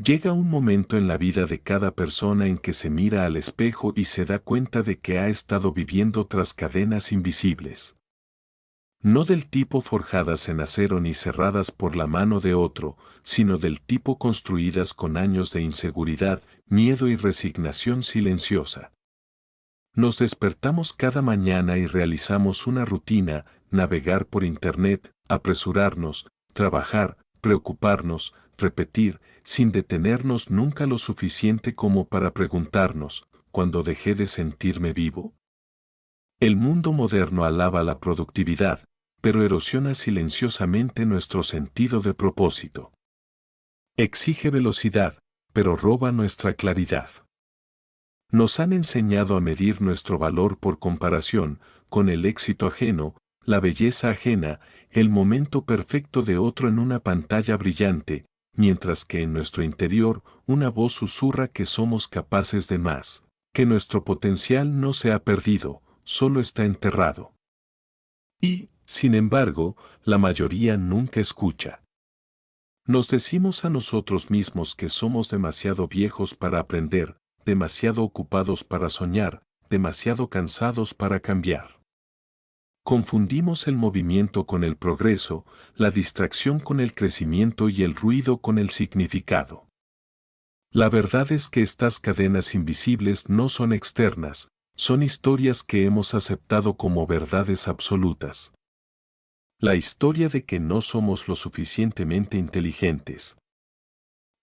Llega un momento en la vida de cada persona en que se mira al espejo y se da cuenta de que ha estado viviendo tras cadenas invisibles. No del tipo forjadas en acero ni cerradas por la mano de otro, sino del tipo construidas con años de inseguridad, miedo y resignación silenciosa. Nos despertamos cada mañana y realizamos una rutina: navegar por Internet, apresurarnos, trabajar, preocuparnos, repetir, sin detenernos nunca lo suficiente como para preguntarnos: ¿cuándo dejé de sentirme vivo? El mundo moderno alaba la productividad, pero erosiona silenciosamente nuestro sentido de propósito. Exige velocidad, pero roba nuestra claridad. Nos han enseñado a medir nuestro valor por comparación con el éxito ajeno, la belleza ajena, el momento perfecto de otro en una pantalla brillante, mientras que en nuestro interior una voz susurra que somos capaces de más, que nuestro potencial no se ha perdido, solo está enterrado. Y, sin embargo, la mayoría nunca escucha. Nos decimos a nosotros mismos que somos demasiado viejos para aprender, demasiado ocupados para soñar, demasiado cansados para cambiar. Confundimos el movimiento con el progreso, la distracción con el crecimiento y el ruido con el significado. La verdad es que estas cadenas invisibles no son externas, son historias que hemos aceptado como verdades absolutas. La historia de que no somos lo suficientemente inteligentes.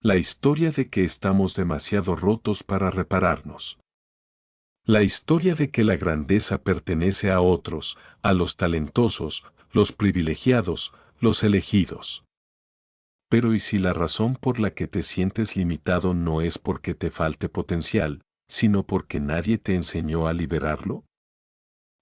La historia de que estamos demasiado rotos para repararnos. La historia de que la grandeza pertenece a otros, a los talentosos, los privilegiados, los elegidos. Pero ¿y si la razón por la que te sientes limitado no es porque te falte potencial, sino porque nadie te enseñó a liberarlo?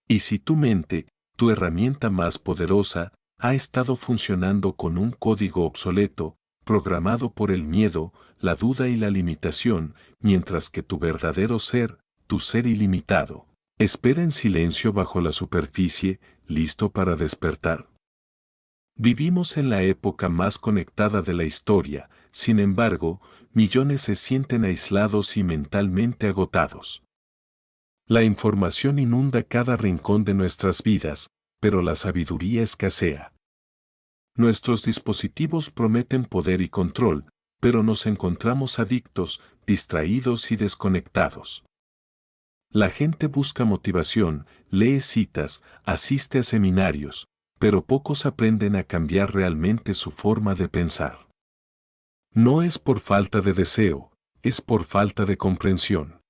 ¿Y si tu mente, tu herramienta más poderosa, ha estado funcionando con un código obsoleto, programado por el miedo, la duda y la limitación, mientras que tu verdadero ser, tu ser ilimitado, espera en silencio bajo la superficie, listo para despertar? Vivimos en la época más conectada de la historia, sin embargo, millones se sienten aislados y mentalmente agotados. La información inunda cada rincón de nuestras vidas, pero la sabiduría escasea. Nuestros dispositivos prometen poder y control, pero nos encontramos adictos, distraídos y desconectados. La gente busca motivación, lee citas, asiste a seminarios, pero pocos aprenden a cambiar realmente su forma de pensar. No es por falta de deseo, es por falta de comprensión.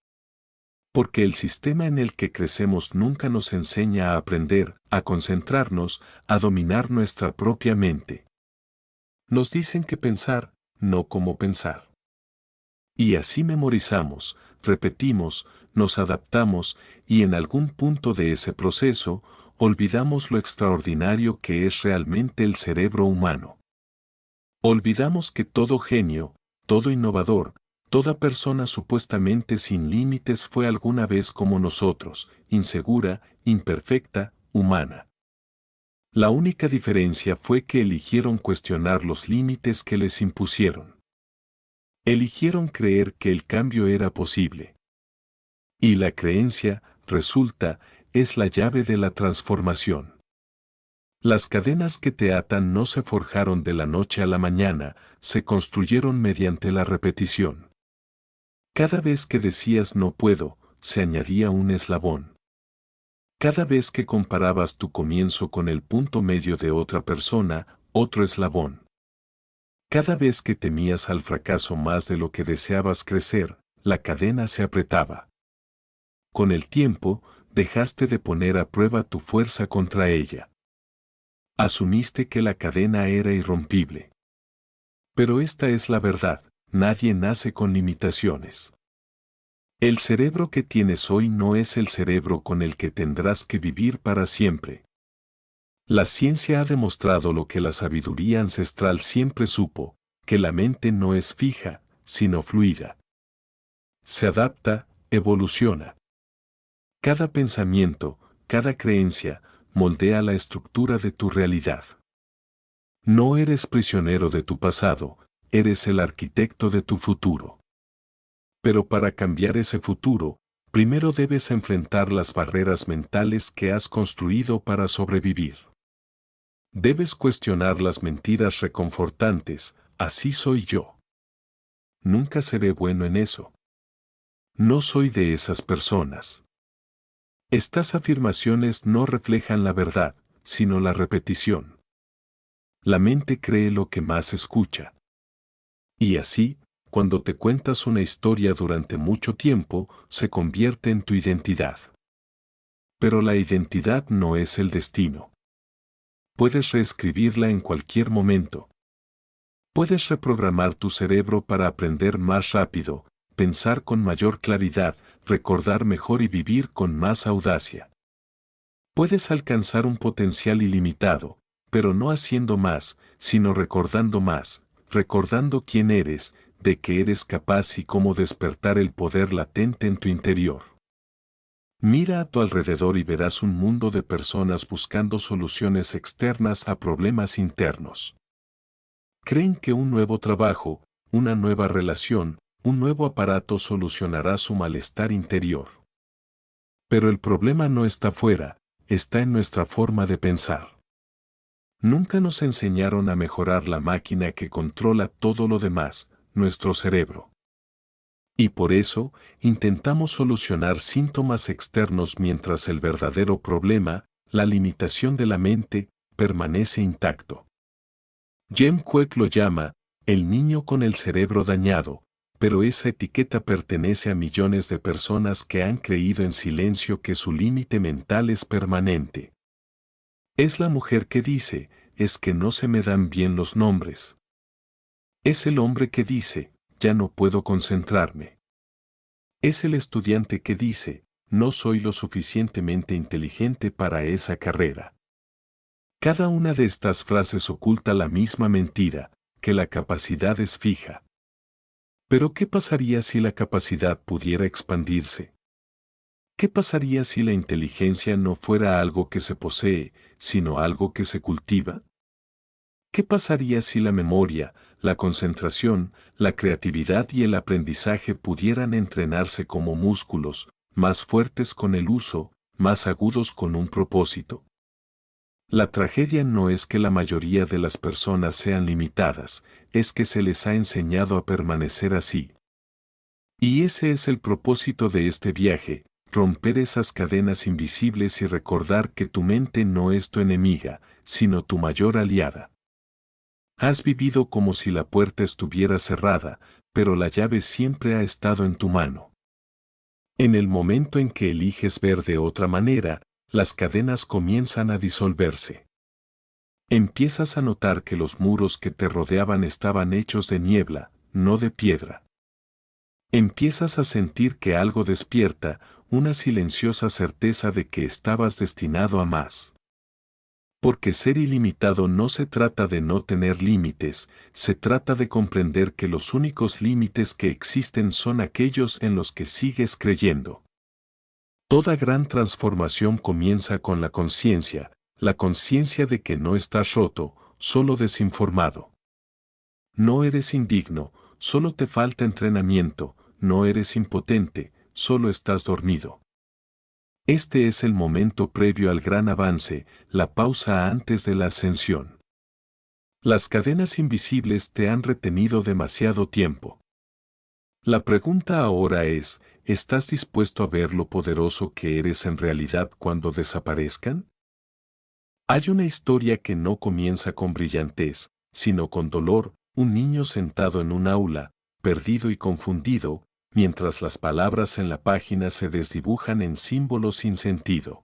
Porque el sistema en el que crecemos nunca nos enseña a aprender, a concentrarnos, a dominar nuestra propia mente. Nos dicen que pensar, no cómo pensar. Y así memorizamos, repetimos, nos adaptamos, y en algún punto de ese proceso, olvidamos lo extraordinario que es realmente el cerebro humano. Olvidamos que todo genio, todo innovador, toda persona supuestamente sin límites fue alguna vez como nosotros, insegura, imperfecta, humana. La única diferencia fue que eligieron cuestionar los límites que les impusieron. Eligieron creer que el cambio era posible. Y la creencia, resulta, es la llave de la transformación. Las cadenas que te atan no se forjaron de la noche a la mañana, se construyeron mediante la repetición. Cada vez que decías no puedo, se añadía un eslabón. Cada vez que comparabas tu comienzo con el punto medio de otra persona, otro eslabón. Cada vez que temías al fracaso más de lo que deseabas crecer, la cadena se apretaba. Con el tiempo, dejaste de poner a prueba tu fuerza contra ella. Asumiste que la cadena era irrompible. Pero esta es la verdad, nadie nace con limitaciones. El cerebro que tienes hoy no es el cerebro con el que tendrás que vivir para siempre. La ciencia ha demostrado lo que la sabiduría ancestral siempre supo, que la mente no es fija, sino fluida. Se adapta, evoluciona. Cada pensamiento, cada creencia, moldea la estructura de tu realidad. No eres prisionero de tu pasado, eres el arquitecto de tu futuro. Pero para cambiar ese futuro, primero debes enfrentar las barreras mentales que has construido para sobrevivir. Debes cuestionar las mentiras reconfortantes, así soy yo. Nunca seré bueno en eso. No soy de esas personas. Estas afirmaciones no reflejan la verdad, sino la repetición. La mente cree lo que más escucha. Y así, cuando te cuentas una historia durante mucho tiempo, se convierte en tu identidad. Pero la identidad no es el destino. Puedes reescribirla en cualquier momento. Puedes reprogramar tu cerebro para aprender más rápido, pensar con mayor claridad, recordar mejor y vivir con más audacia. Puedes alcanzar un potencial ilimitado, pero no haciendo más, sino recordando más, recordando quién eres, de qué eres capaz y cómo despertar el poder latente en tu interior. Mira a tu alrededor y verás un mundo de personas buscando soluciones externas a problemas internos. Creen que un nuevo trabajo, una nueva relación, un nuevo aparato solucionará su malestar interior. Pero el problema no está fuera, está en nuestra forma de pensar. Nunca nos enseñaron a mejorar la máquina que controla todo lo demás, nuestro cerebro. Y por eso, intentamos solucionar síntomas externos mientras el verdadero problema, la limitación de la mente, permanece intacto. Jem Kwek lo llama, el niño con el cerebro dañado, pero esa etiqueta pertenece a millones de personas que han creído en silencio que su límite mental es permanente. Es la mujer que dice, es que no se me dan bien los nombres. Es el hombre que dice, ya no puedo concentrarme. Es el estudiante que dice, no soy lo suficientemente inteligente para esa carrera. Cada una de estas frases oculta la misma mentira, que la capacidad es fija. Pero ¿qué pasaría si la capacidad pudiera expandirse? ¿Qué pasaría si la inteligencia no fuera algo que se posee, sino algo que se cultiva? ¿Qué pasaría si la memoria, la concentración, la creatividad y el aprendizaje pudieran entrenarse como músculos, más fuertes con el uso, más agudos con un propósito? La tragedia no es que la mayoría de las personas sean limitadas, es que se les ha enseñado a permanecer así. Y ese es el propósito de este viaje, romper esas cadenas invisibles y recordar que tu mente no es tu enemiga, sino tu mayor aliada. Has vivido como si la puerta estuviera cerrada, pero la llave siempre ha estado en tu mano. En el momento en que eliges ver de otra manera, las cadenas comienzan a disolverse. Empiezas a notar que los muros que te rodeaban estaban hechos de niebla, no de piedra. Empiezas a sentir que algo despierta, una silenciosa certeza de que estabas destinado a más. Porque ser ilimitado no se trata de no tener límites, se trata de comprender que los únicos límites que existen son aquellos en los que sigues creyendo. Toda gran transformación comienza con la conciencia de que no estás roto, solo desinformado. No eres indigno, solo te falta entrenamiento, no eres impotente, solo estás dormido. Este es el momento previo al gran avance, la pausa antes de la ascensión. Las cadenas invisibles te han retenido demasiado tiempo. La pregunta ahora es, ¿estás dispuesto a ver lo poderoso que eres en realidad cuando desaparezcan? Hay una historia que no comienza con brillantez, sino con dolor, un niño sentado en un aula, perdido y confundido, mientras las palabras en la página se desdibujan en símbolos sin sentido.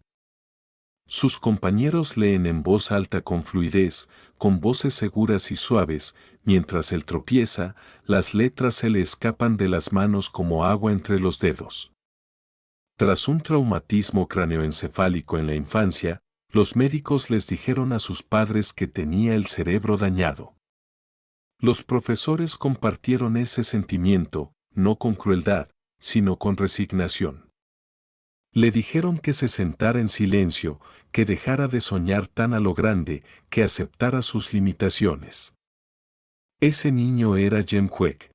Sus compañeros leen en voz alta con fluidez, con voces seguras y suaves, mientras él tropieza, las letras se le escapan de las manos como agua entre los dedos. Tras un traumatismo craneoencefálico en la infancia, los médicos les dijeron a sus padres que tenía el cerebro dañado. Los profesores compartieron ese sentimiento, no con crueldad, sino con resignación. Le dijeron que se sentara en silencio, que dejara de soñar tan a lo grande, que aceptara sus limitaciones. Ese niño era Jem Kwek.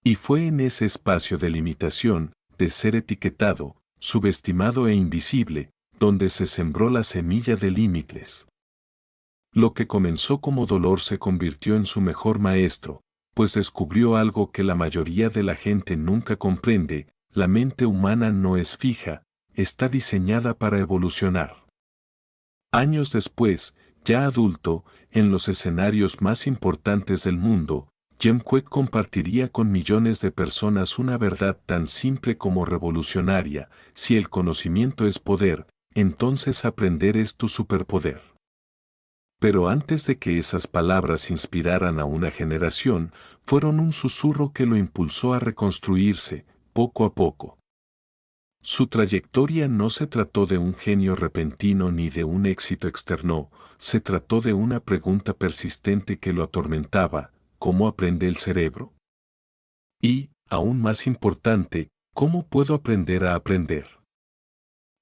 Y fue en ese espacio de limitación, de ser etiquetado, subestimado e invisible, donde se sembró la semilla de límites. Lo que comenzó como dolor se convirtió en su mejor maestro, pues descubrió algo que la mayoría de la gente nunca comprende: la mente humana no es fija, está diseñada para evolucionar. Años después, ya adulto, en los escenarios más importantes del mundo, Jem Kwek compartiría con millones de personas una verdad tan simple como revolucionaria: si el conocimiento es poder, entonces aprender es tu superpoder. Pero antes de que esas palabras inspiraran a una generación, fueron un susurro que lo impulsó a reconstruirse, poco a poco. Su trayectoria no se trató de un genio repentino ni de un éxito externo, se trató de una pregunta persistente que lo atormentaba: ¿cómo aprende el cerebro? Y, aún más importante, ¿cómo puedo aprender a aprender?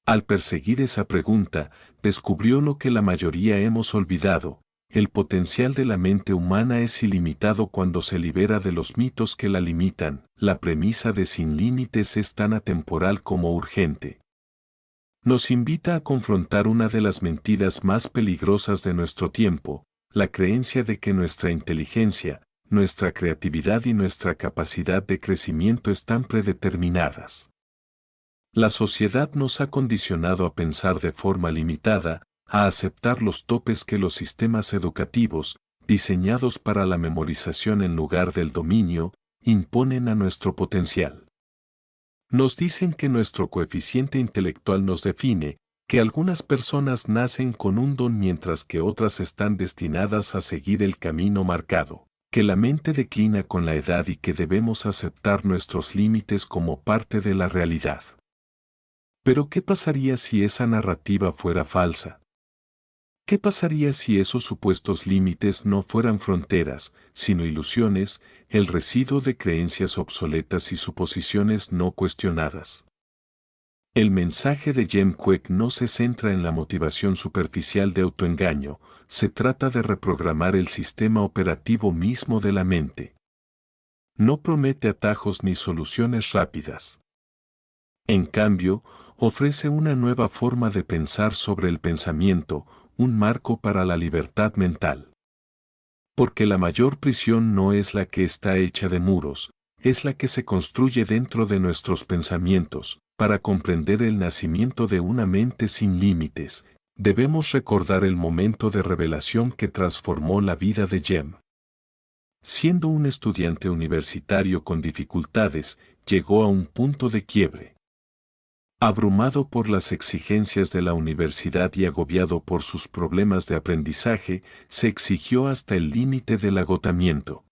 Al perseguir esa pregunta, descubrió lo que la mayoría hemos olvidado: el potencial de la mente humana es ilimitado cuando se libera de los mitos que la limitan. La premisa de sin límites es tan atemporal como urgente. Nos invita a confrontar una de las mentiras más peligrosas de nuestro tiempo: la creencia de que nuestra inteligencia, nuestra creatividad y nuestra capacidad de crecimiento están predeterminadas. La sociedad nos ha condicionado a pensar de forma limitada, a aceptar los topes que los sistemas educativos, diseñados para la memorización en lugar del dominio, imponen a nuestro potencial. Nos dicen que nuestro coeficiente intelectual nos define, que algunas personas nacen con un don mientras que otras están destinadas a seguir el camino marcado, que la mente declina con la edad y que debemos aceptar nuestros límites como parte de la realidad. Pero ¿qué pasaría si esa narrativa fuera falsa? ¿Qué pasaría si esos supuestos límites no fueran fronteras, sino ilusiones, el residuo de creencias obsoletas y suposiciones no cuestionadas? El mensaje de Jem Kwek no se centra en la motivación superficial de autoengaño, se trata de reprogramar el sistema operativo mismo de la mente. No promete atajos ni soluciones rápidas. En cambio, ofrece una nueva forma de pensar sobre el pensamiento, un marco para la libertad mental. Porque la mayor prisión no es la que está hecha de muros, es la que se construye dentro de nuestros pensamientos. Para comprender el nacimiento de una mente sin límites, debemos recordar el momento de revelación que transformó la vida de Jem. Siendo un estudiante universitario con dificultades, llegó a un punto de quiebre. Abrumado por las exigencias de la universidad y agobiado por sus problemas de aprendizaje, se exigió hasta el límite del agotamiento.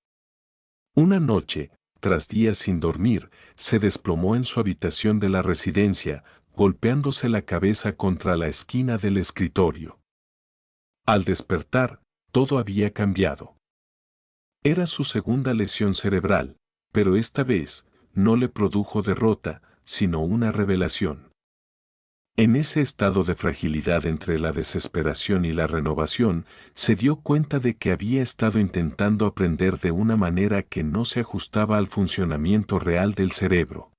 Una noche, tras días sin dormir, se desplomó en su habitación de la residencia, golpeándose la cabeza contra la esquina del escritorio. Al despertar, todo había cambiado. Era su segunda lesión cerebral, pero esta vez, no le produjo derrota, sino una revelación. En ese estado de fragilidad entre la desesperación y la renovación, se dio cuenta de que había estado intentando aprender de una manera que no se ajustaba al funcionamiento real del cerebro.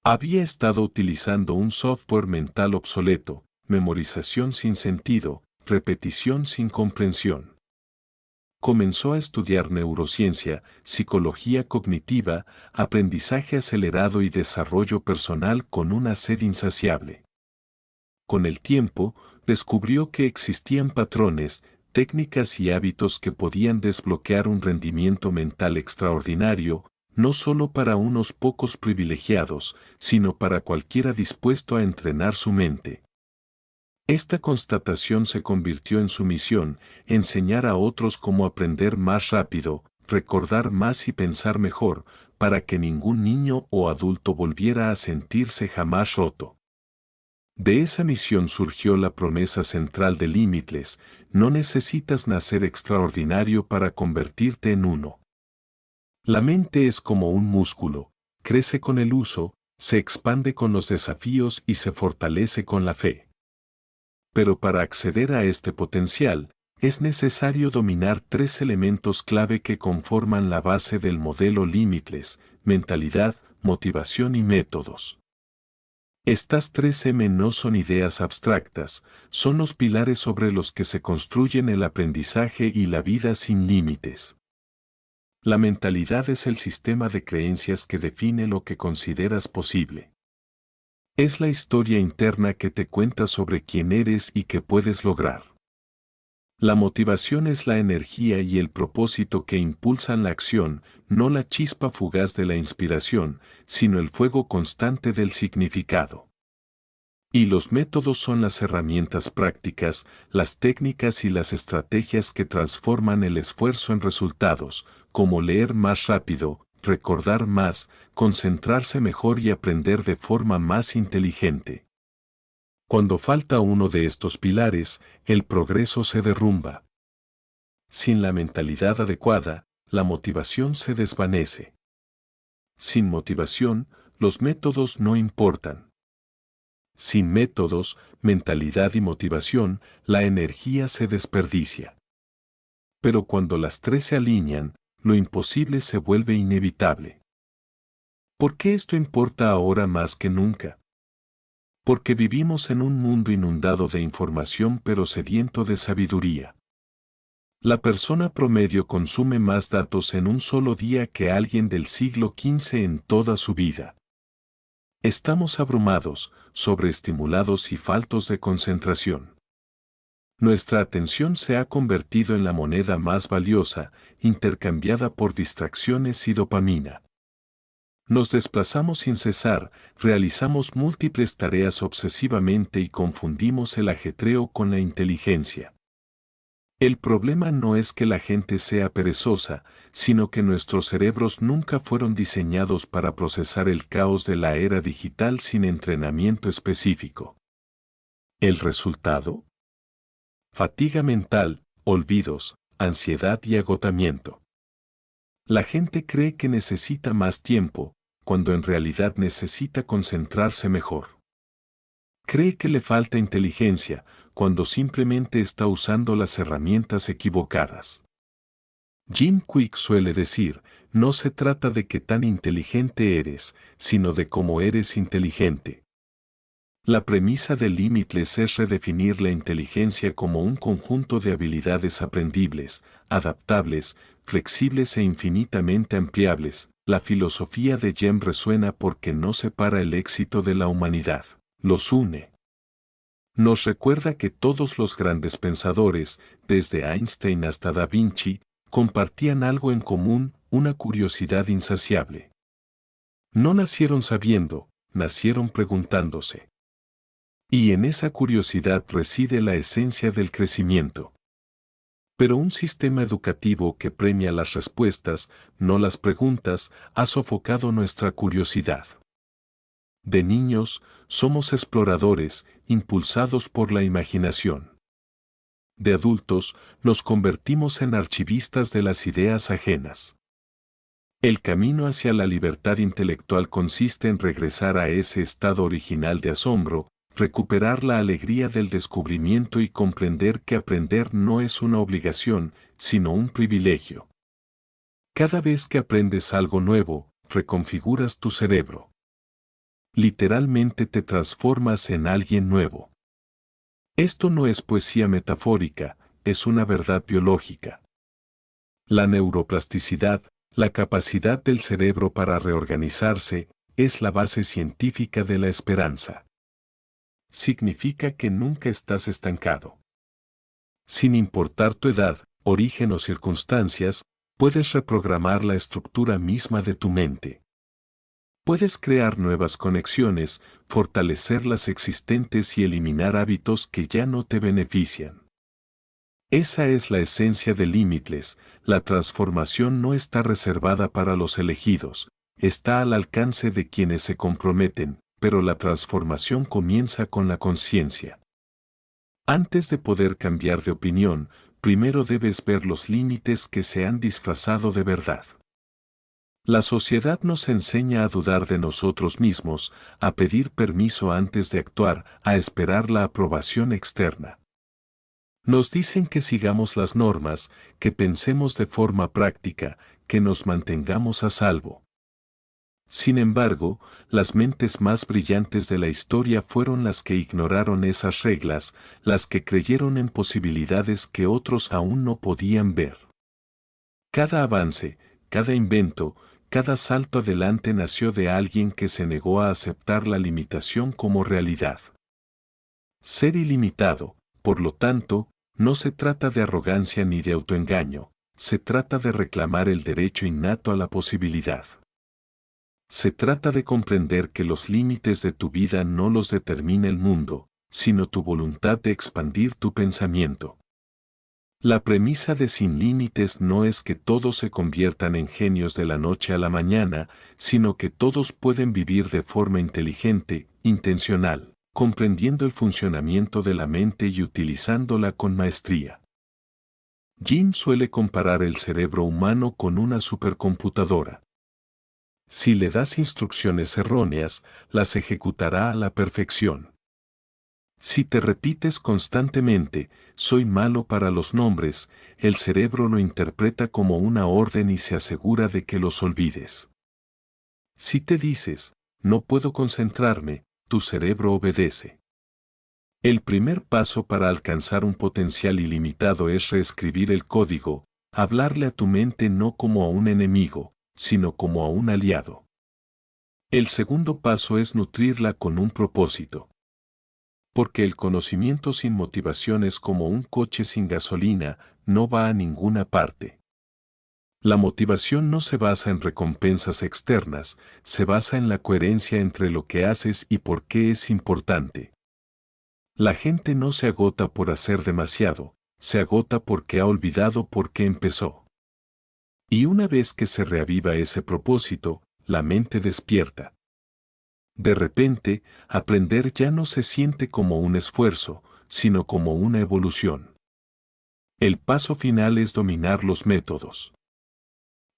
Había estado utilizando un software mental obsoleto, memorización sin sentido, repetición sin comprensión. Comenzó a estudiar neurociencia, psicología cognitiva, aprendizaje acelerado y desarrollo personal con una sed insaciable. Con el tiempo, descubrió que existían patrones, técnicas y hábitos que podían desbloquear un rendimiento mental extraordinario, no solo para unos pocos privilegiados, sino para cualquiera dispuesto a entrenar su mente. Esta constatación se convirtió en su misión: enseñar a otros cómo aprender más rápido, recordar más y pensar mejor, para que ningún niño o adulto volviera a sentirse jamás roto. De esa misión surgió la promesa central de Limitless: no necesitas nacer extraordinario para convertirte en uno. La mente es como un músculo, crece con el uso, se expande con los desafíos y se fortalece con la fe. Pero para acceder a este potencial, es necesario dominar tres elementos clave que conforman la base del modelo Limitless: mentalidad, motivación y métodos. Estas tres M no son ideas abstractas, son los pilares sobre los que se construyen el aprendizaje y la vida sin límites. La mentalidad es el sistema de creencias que define lo que consideras posible. Es la historia interna que te cuenta sobre quién eres y qué puedes lograr. La motivación es la energía y el propósito que impulsan la acción, no la chispa fugaz de la inspiración, sino el fuego constante del significado. Y los métodos son las herramientas prácticas, las técnicas y las estrategias que transforman el esfuerzo en resultados, como leer más rápido, recordar más, concentrarse mejor y aprender de forma más inteligente. Cuando falta uno de estos pilares, el progreso se derrumba. Sin la mentalidad adecuada, la motivación se desvanece. Sin motivación, los métodos no importan. Sin métodos, mentalidad y motivación, la energía se desperdicia. Pero cuando las tres se alinean, lo imposible se vuelve inevitable. ¿Por qué esto importa ahora más que nunca? Porque vivimos en un mundo inundado de información pero sediento de sabiduría. La persona promedio consume más datos en un solo día que alguien del siglo XV en toda su vida. Estamos abrumados, sobreestimulados y faltos de concentración. Nuestra atención se ha convertido en la moneda más valiosa, intercambiada por distracciones y dopamina. Nos desplazamos sin cesar, realizamos múltiples tareas obsesivamente y confundimos el ajetreo con la inteligencia. El problema no es que la gente sea perezosa, sino que nuestros cerebros nunca fueron diseñados para procesar el caos de la era digital sin entrenamiento específico. ¿El resultado? Fatiga mental, olvidos, ansiedad y agotamiento. La gente cree que necesita más tiempo, cuando en realidad necesita concentrarse mejor. Cree que le falta inteligencia, cuando simplemente está usando las herramientas equivocadas. Jim Kwik suele decir, no se trata de qué tan inteligente eres, sino de cómo eres inteligente. La premisa de Limitless es redefinir la inteligencia como un conjunto de habilidades aprendibles, adaptables, flexibles e infinitamente ampliables. La filosofía de Jem resuena porque no separa el éxito de la humanidad, los une. Nos recuerda que todos los grandes pensadores, desde Einstein hasta Da Vinci, compartían algo en común, una curiosidad insaciable. No nacieron sabiendo, nacieron preguntándose. Y en esa curiosidad reside la esencia del crecimiento. Pero un sistema educativo que premia las respuestas, no las preguntas, ha sofocado nuestra curiosidad. De niños, somos exploradores, impulsados por la imaginación. De adultos, nos convertimos en archivistas de las ideas ajenas. El camino hacia la libertad intelectual consiste en regresar a ese estado original de asombro, recuperar la alegría del descubrimiento y comprender que aprender no es una obligación, sino un privilegio. Cada vez que aprendes algo nuevo, reconfiguras tu cerebro. Literalmente te transformas en alguien nuevo. Esto no es poesía metafórica, es una verdad biológica. La neuroplasticidad, la capacidad del cerebro para reorganizarse, es la base científica de la esperanza. Significa que nunca estás estancado. Sin importar tu edad, origen o circunstancias, puedes reprogramar la estructura misma de tu mente. Puedes crear nuevas conexiones, fortalecer las existentes y eliminar hábitos que ya no te benefician. Esa es la esencia de Limitless. La transformación no está reservada para los elegidos, está al alcance de quienes se comprometen, pero la transformación comienza con la conciencia. Antes de poder cambiar de opinión, primero debes ver los límites que se han disfrazado de verdad. La sociedad nos enseña a dudar de nosotros mismos, a pedir permiso antes de actuar, a esperar la aprobación externa. Nos dicen que sigamos las normas, que pensemos de forma práctica, que nos mantengamos a salvo. Sin embargo, las mentes más brillantes de la historia fueron las que ignoraron esas reglas, las que creyeron en posibilidades que otros aún no podían ver. Cada avance, cada invento, cada salto adelante nació de alguien que se negó a aceptar la limitación como realidad. Ser ilimitado, por lo tanto, no se trata de arrogancia ni de autoengaño, se trata de reclamar el derecho innato a la posibilidad. Se trata de comprender que los límites de tu vida no los determina el mundo, sino tu voluntad de expandir tu pensamiento. La premisa de Sin Límites no es que todos se conviertan en genios de la noche a la mañana, sino que todos pueden vivir de forma inteligente, intencional, comprendiendo el funcionamiento de la mente y utilizándola con maestría. Jim suele comparar el cerebro humano con una supercomputadora. Si le das instrucciones erróneas, las ejecutará a la perfección. Si te repites constantemente, soy malo para los nombres, el cerebro lo interpreta como una orden y se asegura de que los olvides. Si te dices, no puedo concentrarme, tu cerebro obedece. El primer paso para alcanzar un potencial ilimitado es reescribir el código, hablarle a tu mente no como a un enemigo, sino como a un aliado. El segundo paso es nutrirla con un propósito. Porque el conocimiento sin motivación es como un coche sin gasolina, no va a ninguna parte. La motivación no se basa en recompensas externas, se basa en la coherencia entre lo que haces y por qué es importante. La gente no se agota por hacer demasiado, se agota porque ha olvidado por qué empezó. Y una vez que se reaviva ese propósito, la mente despierta. De repente, aprender ya no se siente como un esfuerzo, sino como una evolución. El paso final es dominar los métodos.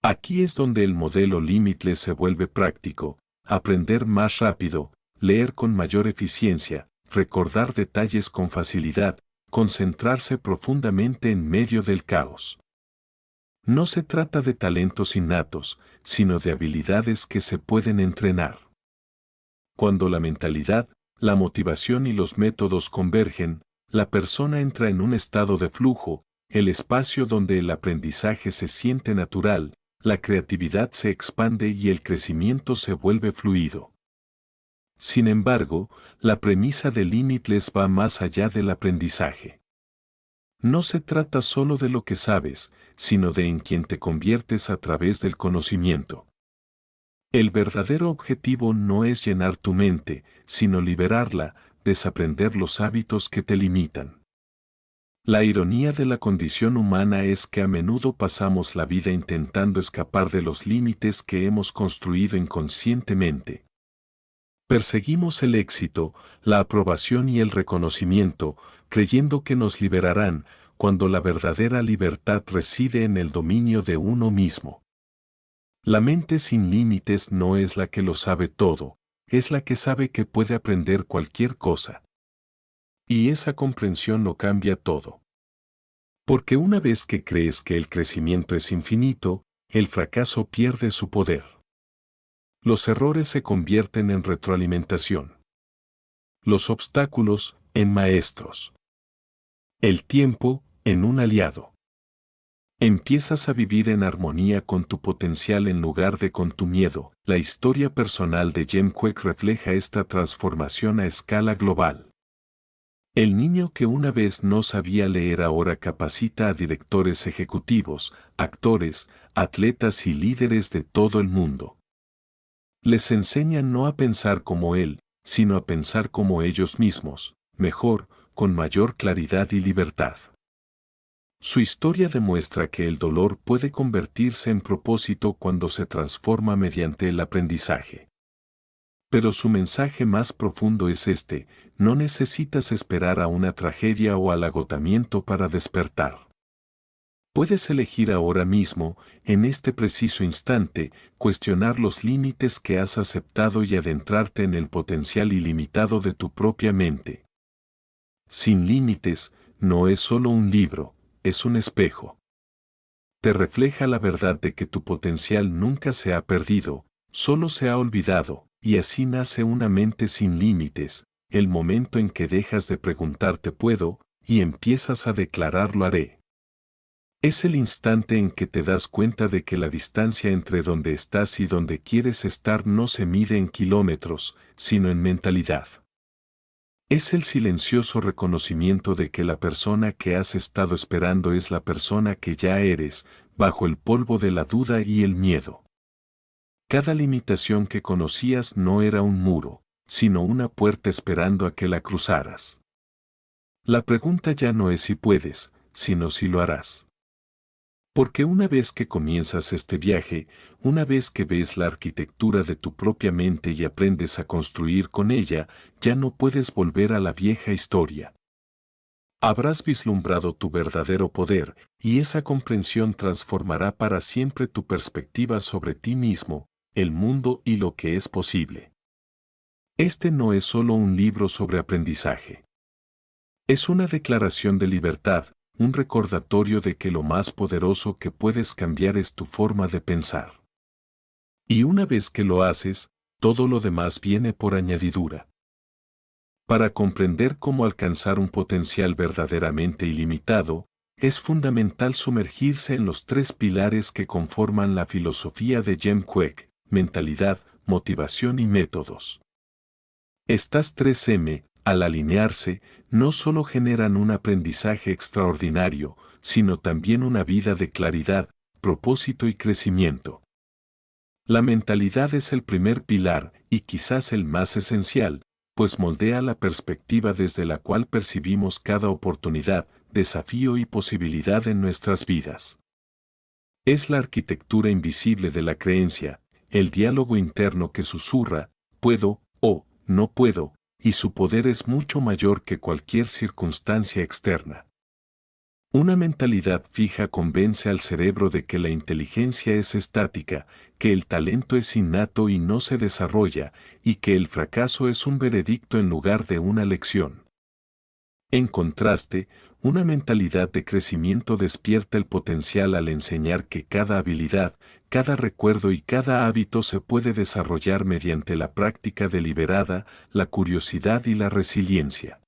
Aquí es donde el modelo Limitless se vuelve práctico, aprender más rápido, leer con mayor eficiencia, recordar detalles con facilidad, concentrarse profundamente en medio del caos. No se trata de talentos innatos, sino de habilidades que se pueden entrenar. Cuando la mentalidad, la motivación y los métodos convergen, la persona entra en un estado de flujo, el espacio donde el aprendizaje se siente natural, la creatividad se expande y el crecimiento se vuelve fluido. Sin embargo, la premisa de Limitless va más allá del aprendizaje. No se trata solo de lo que sabes, sino de en quien te conviertes a través del conocimiento. El verdadero objetivo no es llenar tu mente, sino liberarla, desaprender los hábitos que te limitan. La ironía de la condición humana es que a menudo pasamos la vida intentando escapar de los límites que hemos construido inconscientemente. Perseguimos el éxito, la aprobación y el reconocimiento, creyendo que nos liberarán, cuando la verdadera libertad reside en el dominio de uno mismo. La mente sin límites no es la que lo sabe todo, es la que sabe que puede aprender cualquier cosa. Y esa comprensión lo cambia todo. Porque una vez que crees que el crecimiento es infinito, el fracaso pierde su poder. Los errores se convierten en retroalimentación. Los obstáculos, en maestros. El tiempo, en un aliado. Empiezas a vivir en armonía con tu potencial en lugar de con tu miedo. La historia personal de Jim Kwik refleja esta transformación a escala global. El niño que una vez no sabía leer ahora capacita a directores ejecutivos, actores, atletas y líderes de todo el mundo. Les enseña no a pensar como él, sino a pensar como ellos mismos, mejor, con mayor claridad y libertad. Su historia demuestra que el dolor puede convertirse en propósito cuando se transforma mediante el aprendizaje. Pero su mensaje más profundo es este: no necesitas esperar a una tragedia o al agotamiento para despertar. Puedes elegir ahora mismo, en este preciso instante, cuestionar los límites que has aceptado y adentrarte en el potencial ilimitado de tu propia mente. Sin límites, no es solo un libro, es un espejo. Te refleja la verdad de que tu potencial nunca se ha perdido, solo se ha olvidado, y así nace una mente sin límites, el momento en que dejas de preguntarte puedo, y empiezas a declarar lo haré. Es el instante en que te das cuenta de que la distancia entre donde estás y donde quieres estar no se mide en kilómetros, sino en mentalidad. Es el silencioso reconocimiento de que la persona que has estado esperando es la persona que ya eres, bajo el polvo de la duda y el miedo. Cada limitación que conocías no era un muro, sino una puerta esperando a que la cruzaras. La pregunta ya no es si puedes, sino si lo harás. Porque una vez que comienzas este viaje, una vez que ves la arquitectura de tu propia mente y aprendes a construir con ella, ya no puedes volver a la vieja historia. Habrás vislumbrado tu verdadero poder, y esa comprensión transformará para siempre tu perspectiva sobre ti mismo, el mundo y lo que es posible. Este no es solo un libro sobre aprendizaje. Es una declaración de libertad, un recordatorio de que lo más poderoso que puedes cambiar es tu forma de pensar. Y una vez que lo haces, todo lo demás viene por añadidura. Para comprender cómo alcanzar un potencial verdaderamente ilimitado, es fundamental sumergirse en los tres pilares que conforman la filosofía de Jem Kwek: mentalidad, motivación y métodos. Estas 3M, al alinearse, no solo generan un aprendizaje extraordinario, sino también una vida de claridad, propósito y crecimiento. La mentalidad es el primer pilar, y quizás el más esencial, pues moldea la perspectiva desde la cual percibimos cada oportunidad, desafío y posibilidad en nuestras vidas. Es la arquitectura invisible de la creencia, el diálogo interno que susurra, puedo, o no puedo, y su poder es mucho mayor que cualquier circunstancia externa. Una mentalidad fija convence al cerebro de que la inteligencia es estática, que el talento es innato y no se desarrolla, y que el fracaso es un veredicto en lugar de una lección. En contraste, una mentalidad de crecimiento despierta el potencial al enseñar que cada habilidad, cada recuerdo y cada hábito se puede desarrollar mediante la práctica deliberada, la curiosidad y la resiliencia.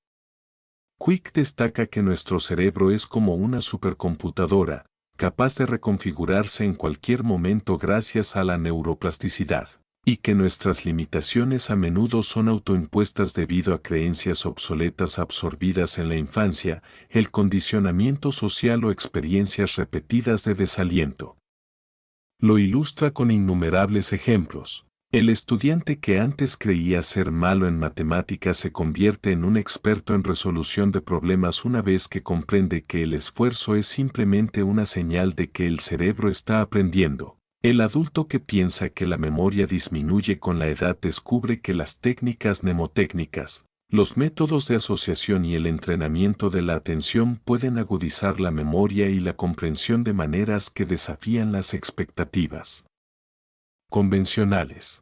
Quick destaca que nuestro cerebro es como una supercomputadora, capaz de reconfigurarse en cualquier momento gracias a la neuroplasticidad, y que nuestras limitaciones a menudo son autoimpuestas debido a creencias obsoletas absorbidas en la infancia, el condicionamiento social o experiencias repetidas de desaliento. Lo ilustra con innumerables ejemplos. El estudiante que antes creía ser malo en matemáticas se convierte en un experto en resolución de problemas una vez que comprende que el esfuerzo es simplemente una señal de que el cerebro está aprendiendo. El adulto que piensa que la memoria disminuye con la edad descubre que las técnicas mnemotécnicas, los métodos de asociación y el entrenamiento de la atención pueden agudizar la memoria y la comprensión de maneras que desafían las expectativas convencionales.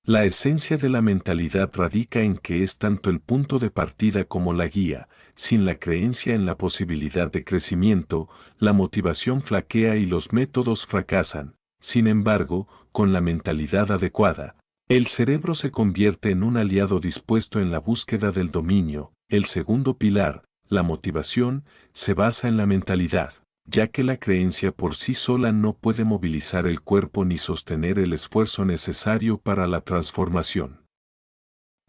La esencia de la mentalidad radica en que es tanto el punto de partida como la guía. Sin la creencia en la posibilidad de crecimiento, la motivación flaquea y los métodos fracasan. Sin embargo, con la mentalidad adecuada, el cerebro se convierte en un aliado dispuesto en la búsqueda del dominio. El segundo pilar, la motivación, se basa en la mentalidad, ya que la creencia por sí sola no puede movilizar el cuerpo ni sostener el esfuerzo necesario para la transformación.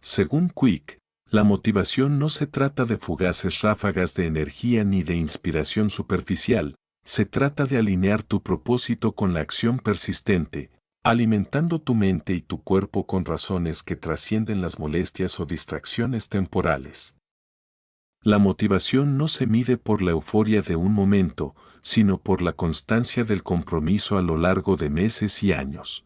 Según Quick, la motivación no se trata de fugaces ráfagas de energía ni de inspiración superficial, se trata de alinear tu propósito con la acción persistente, alimentando tu mente y tu cuerpo con razones que trascienden las molestias o distracciones temporales. La motivación no se mide por la euforia de un momento, sino por la constancia del compromiso a lo largo de meses y años.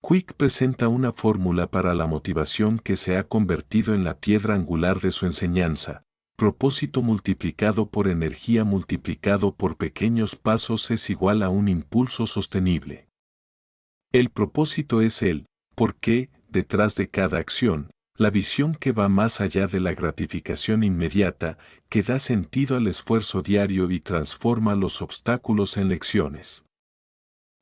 Quick presenta una fórmula para la motivación que se ha convertido en la piedra angular de su enseñanza. Propósito multiplicado por energía multiplicado por pequeños pasos es igual a un impulso sostenible. El propósito es el por qué detrás de cada acción, La visión que va más allá de la gratificación inmediata, que da sentido al esfuerzo diario y transforma los obstáculos en lecciones.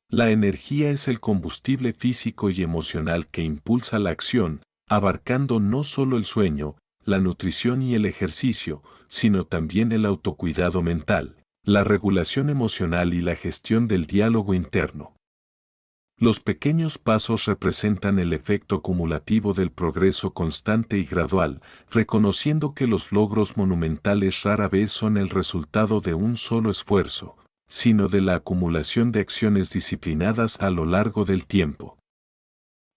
La energía es el combustible físico y emocional que impulsa la acción, abarcando no solo el sueño, la nutrición y el ejercicio, sino también el autocuidado mental, la regulación emocional y la gestión del diálogo interno. Los pequeños pasos representan el efecto acumulativo del progreso constante y gradual, reconociendo que los logros monumentales rara vez son el resultado de un solo esfuerzo, sino de la acumulación de acciones disciplinadas a lo largo del tiempo.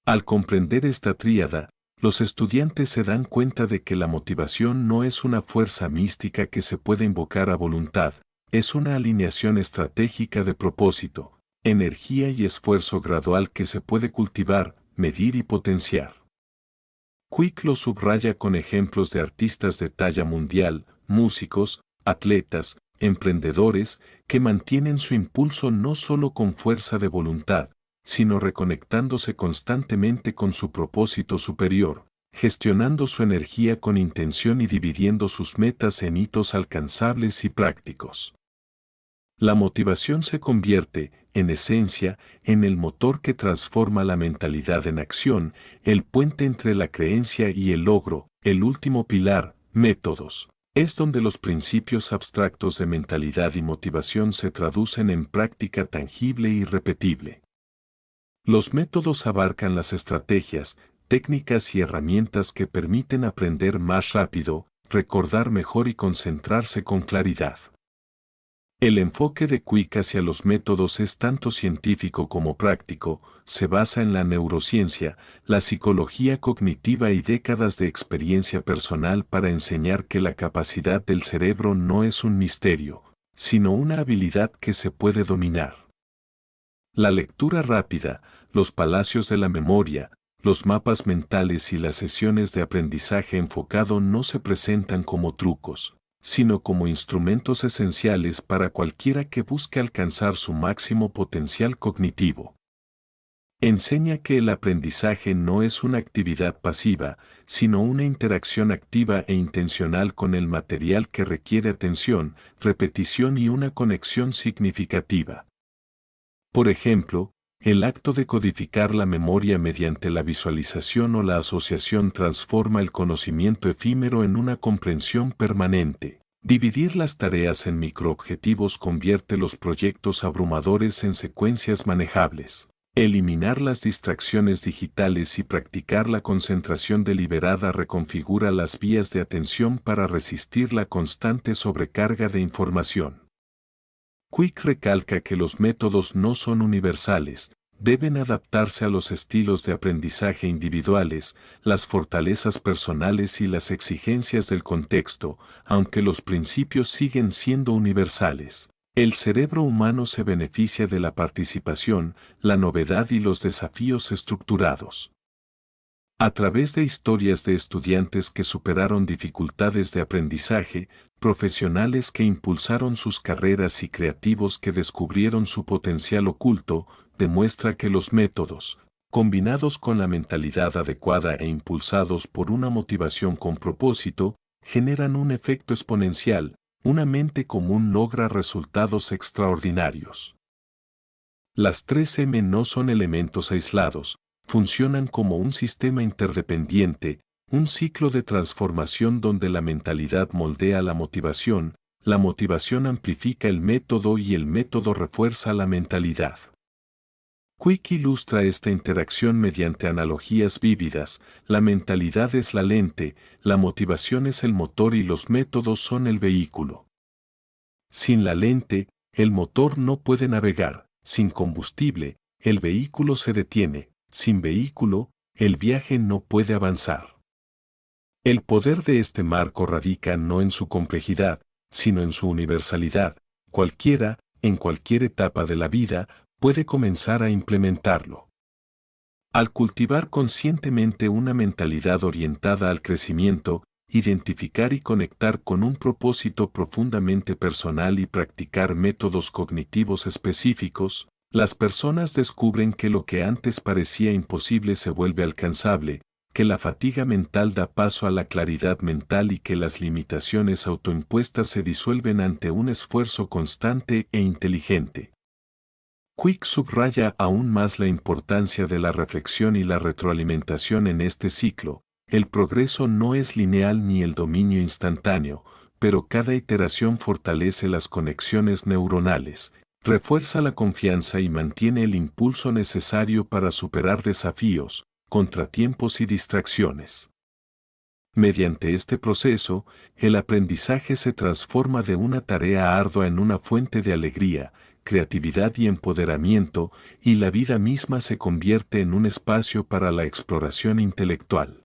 Al comprender esta tríada, los estudiantes se dan cuenta de que la motivación no es una fuerza mística que se puede invocar a voluntad, es una alineación estratégica de propósito, energía y esfuerzo gradual que se puede cultivar, medir y potenciar. Quick lo subraya con ejemplos de artistas de talla mundial, músicos, atletas, emprendedores, que mantienen su impulso no solo con fuerza de voluntad, sino reconectándose constantemente con su propósito superior, gestionando su energía con intención y dividiendo sus metas en hitos alcanzables y prácticos. La motivación se convierte, en esencia, en el motor que transforma la mentalidad en acción, el puente entre la creencia y el logro, el último pilar, métodos. Es donde los principios abstractos de mentalidad y motivación se traducen en práctica tangible y repetible. Los métodos abarcan las estrategias, técnicas y herramientas que permiten aprender más rápido, recordar mejor y concentrarse con claridad. El enfoque de Quick hacia los métodos es tanto científico como práctico, se basa en la neurociencia, la psicología cognitiva y décadas de experiencia personal para enseñar que la capacidad del cerebro no es un misterio, sino una habilidad que se puede dominar. La lectura rápida, los palacios de la memoria, los mapas mentales y las sesiones de aprendizaje enfocado no se presentan como trucos, sino como instrumentos esenciales para cualquiera que busque alcanzar su máximo potencial cognitivo. Enseña que el aprendizaje no es una actividad pasiva, sino una interacción activa e intencional con el material que requiere atención, repetición y una conexión significativa. Por ejemplo, el acto de codificar la memoria mediante la visualización o la asociación transforma el conocimiento efímero en una comprensión permanente. Dividir las tareas en microobjetivos convierte los proyectos abrumadores en secuencias manejables. Eliminar las distracciones digitales y practicar la concentración deliberada reconfigura las vías de atención para resistir la constante sobrecarga de información. Quick recalca que los métodos no son universales, deben adaptarse a los estilos de aprendizaje individuales, las fortalezas personales y las exigencias del contexto, aunque los principios siguen siendo universales. El cerebro humano se beneficia de la participación, la novedad y los desafíos estructurados. A través de historias de estudiantes que superaron dificultades de aprendizaje, profesionales que impulsaron sus carreras y creativos que descubrieron su potencial oculto, demuestra que los métodos, combinados con la mentalidad adecuada e impulsados por una motivación con propósito, generan un efecto exponencial, una mente común logra resultados extraordinarios. Las 3M no son elementos aislados, funcionan como un sistema interdependiente, un ciclo de transformación donde la mentalidad moldea la motivación amplifica el método y el método refuerza la mentalidad. Quick ilustra esta interacción mediante analogías vívidas, la mentalidad es la lente, la motivación es el motor y los métodos son el vehículo. Sin la lente, el motor no puede navegar, sin combustible, el vehículo se detiene. Sin vehículo, el viaje no puede avanzar. El poder de este marco radica no en su complejidad, sino en su universalidad. Cualquiera, en cualquier etapa de la vida, puede comenzar a implementarlo. Al cultivar conscientemente una mentalidad orientada al crecimiento, identificar y conectar con un propósito profundamente personal y practicar métodos cognitivos específicos, las personas descubren que lo que antes parecía imposible se vuelve alcanzable, que la fatiga mental da paso a la claridad mental y que las limitaciones autoimpuestas se disuelven ante un esfuerzo constante e inteligente. Quick subraya aún más la importancia de la reflexión y la retroalimentación en este ciclo. El progreso no es lineal ni el dominio instantáneo, pero cada iteración fortalece las conexiones neuronales, refuerza la confianza y mantiene el impulso necesario para superar desafíos, contratiempos y distracciones. Mediante este proceso, el aprendizaje se transforma de una tarea ardua en una fuente de alegría, creatividad y empoderamiento, y la vida misma se convierte en un espacio para la exploración intelectual.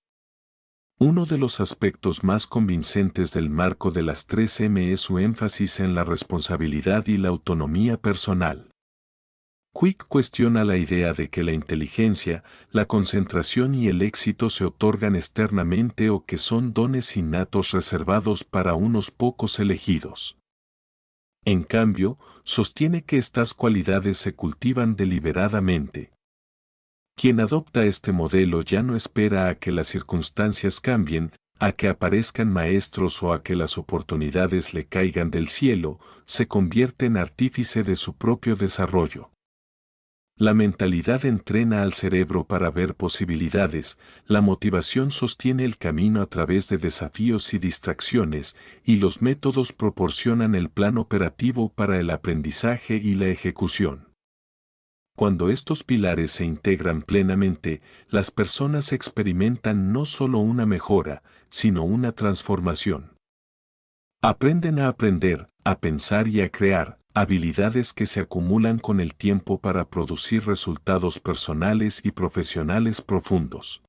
Uno de los aspectos más convincentes del marco de las 3M es su énfasis en la responsabilidad y la autonomía personal. Quick cuestiona la idea de que la inteligencia, la concentración y el éxito se otorgan externamente o que son dones innatos reservados para unos pocos elegidos. En cambio, sostiene que estas cualidades se cultivan deliberadamente. Quien adopta este modelo ya no espera a que las circunstancias cambien, a que aparezcan maestros o a que las oportunidades le caigan del cielo, se convierte en artífice de su propio desarrollo. La mentalidad entrena al cerebro para ver posibilidades, la motivación sostiene el camino a través de desafíos y distracciones, y los métodos proporcionan el plan operativo para el aprendizaje y la ejecución. Cuando estos pilares se integran plenamente, las personas experimentan no solo una mejora, sino una transformación. Aprenden a aprender, a pensar y a crear, habilidades que se acumulan con el tiempo para producir resultados personales y profesionales profundos.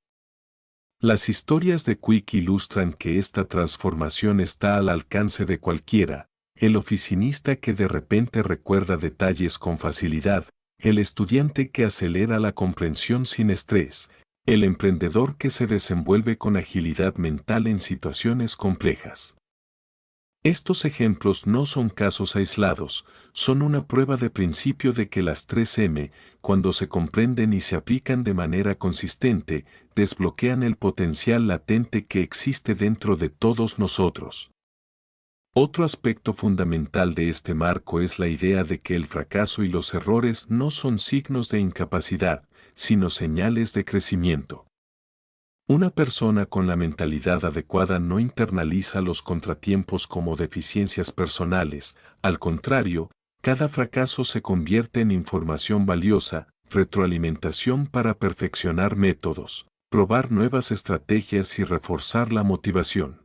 Las historias de Quick ilustran que esta transformación está al alcance de cualquiera, el oficinista que de repente recuerda detalles con facilidad, el estudiante que acelera la comprensión sin estrés, el emprendedor que se desenvuelve con agilidad mental en situaciones complejas. Estos ejemplos no son casos aislados, son una prueba de principio de que las 3M, cuando se comprenden y se aplican de manera consistente, desbloquean el potencial latente que existe dentro de todos nosotros. Otro aspecto fundamental de este marco es la idea de que el fracaso y los errores no son signos de incapacidad, sino señales de crecimiento. Una persona con la mentalidad adecuada no internaliza los contratiempos como deficiencias personales, al contrario, cada fracaso se convierte en información valiosa, retroalimentación para perfeccionar métodos, probar nuevas estrategias y reforzar la motivación.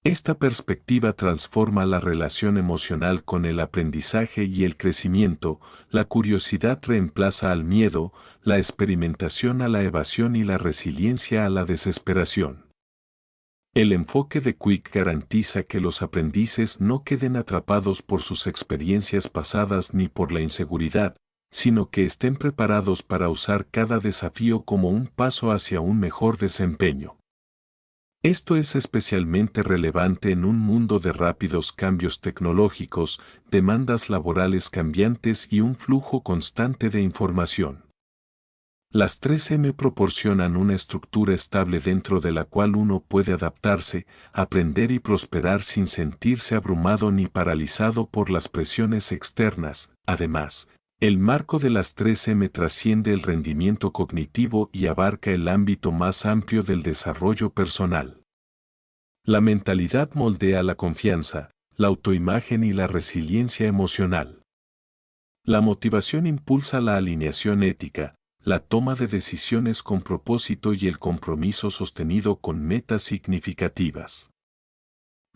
Esta perspectiva transforma la relación emocional con el aprendizaje y el crecimiento, la curiosidad reemplaza al miedo, la experimentación a la evasión y la resiliencia a la desesperación. El enfoque de Quick garantiza que los aprendices no queden atrapados por sus experiencias pasadas ni por la inseguridad, sino que estén preparados para usar cada desafío como un paso hacia un mejor desempeño. Esto es especialmente relevante en un mundo de rápidos cambios tecnológicos, demandas laborales cambiantes y un flujo constante de información. Las 3M proporcionan una estructura estable dentro de la cual uno puede adaptarse, aprender y prosperar sin sentirse abrumado ni paralizado por las presiones externas. Además, el marco de las 3M trasciende el rendimiento cognitivo y abarca el ámbito más amplio del desarrollo personal. La mentalidad moldea la confianza, la autoimagen y la resiliencia emocional. La motivación impulsa la alineación ética, la toma de decisiones con propósito y el compromiso sostenido con metas significativas.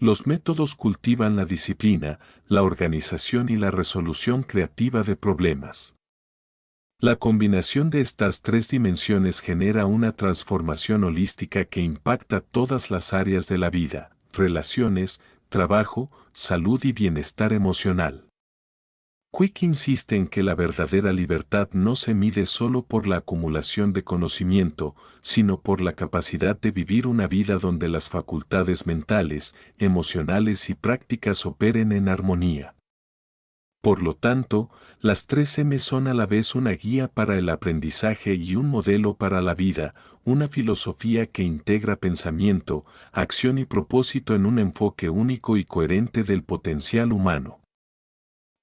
Los métodos cultivan la disciplina, la organización y la resolución creativa de problemas. La combinación de estas tres dimensiones genera una transformación holística que impacta todas las áreas de la vida, relaciones, trabajo, salud y bienestar emocional. Quick insiste en que la verdadera libertad no se mide solo por la acumulación de conocimiento, sino por la capacidad de vivir una vida donde las facultades mentales, emocionales y prácticas operen en armonía. Por lo tanto, las 3M son a la vez una guía para el aprendizaje y un modelo para la vida, una filosofía que integra pensamiento, acción y propósito en un enfoque único y coherente del potencial humano.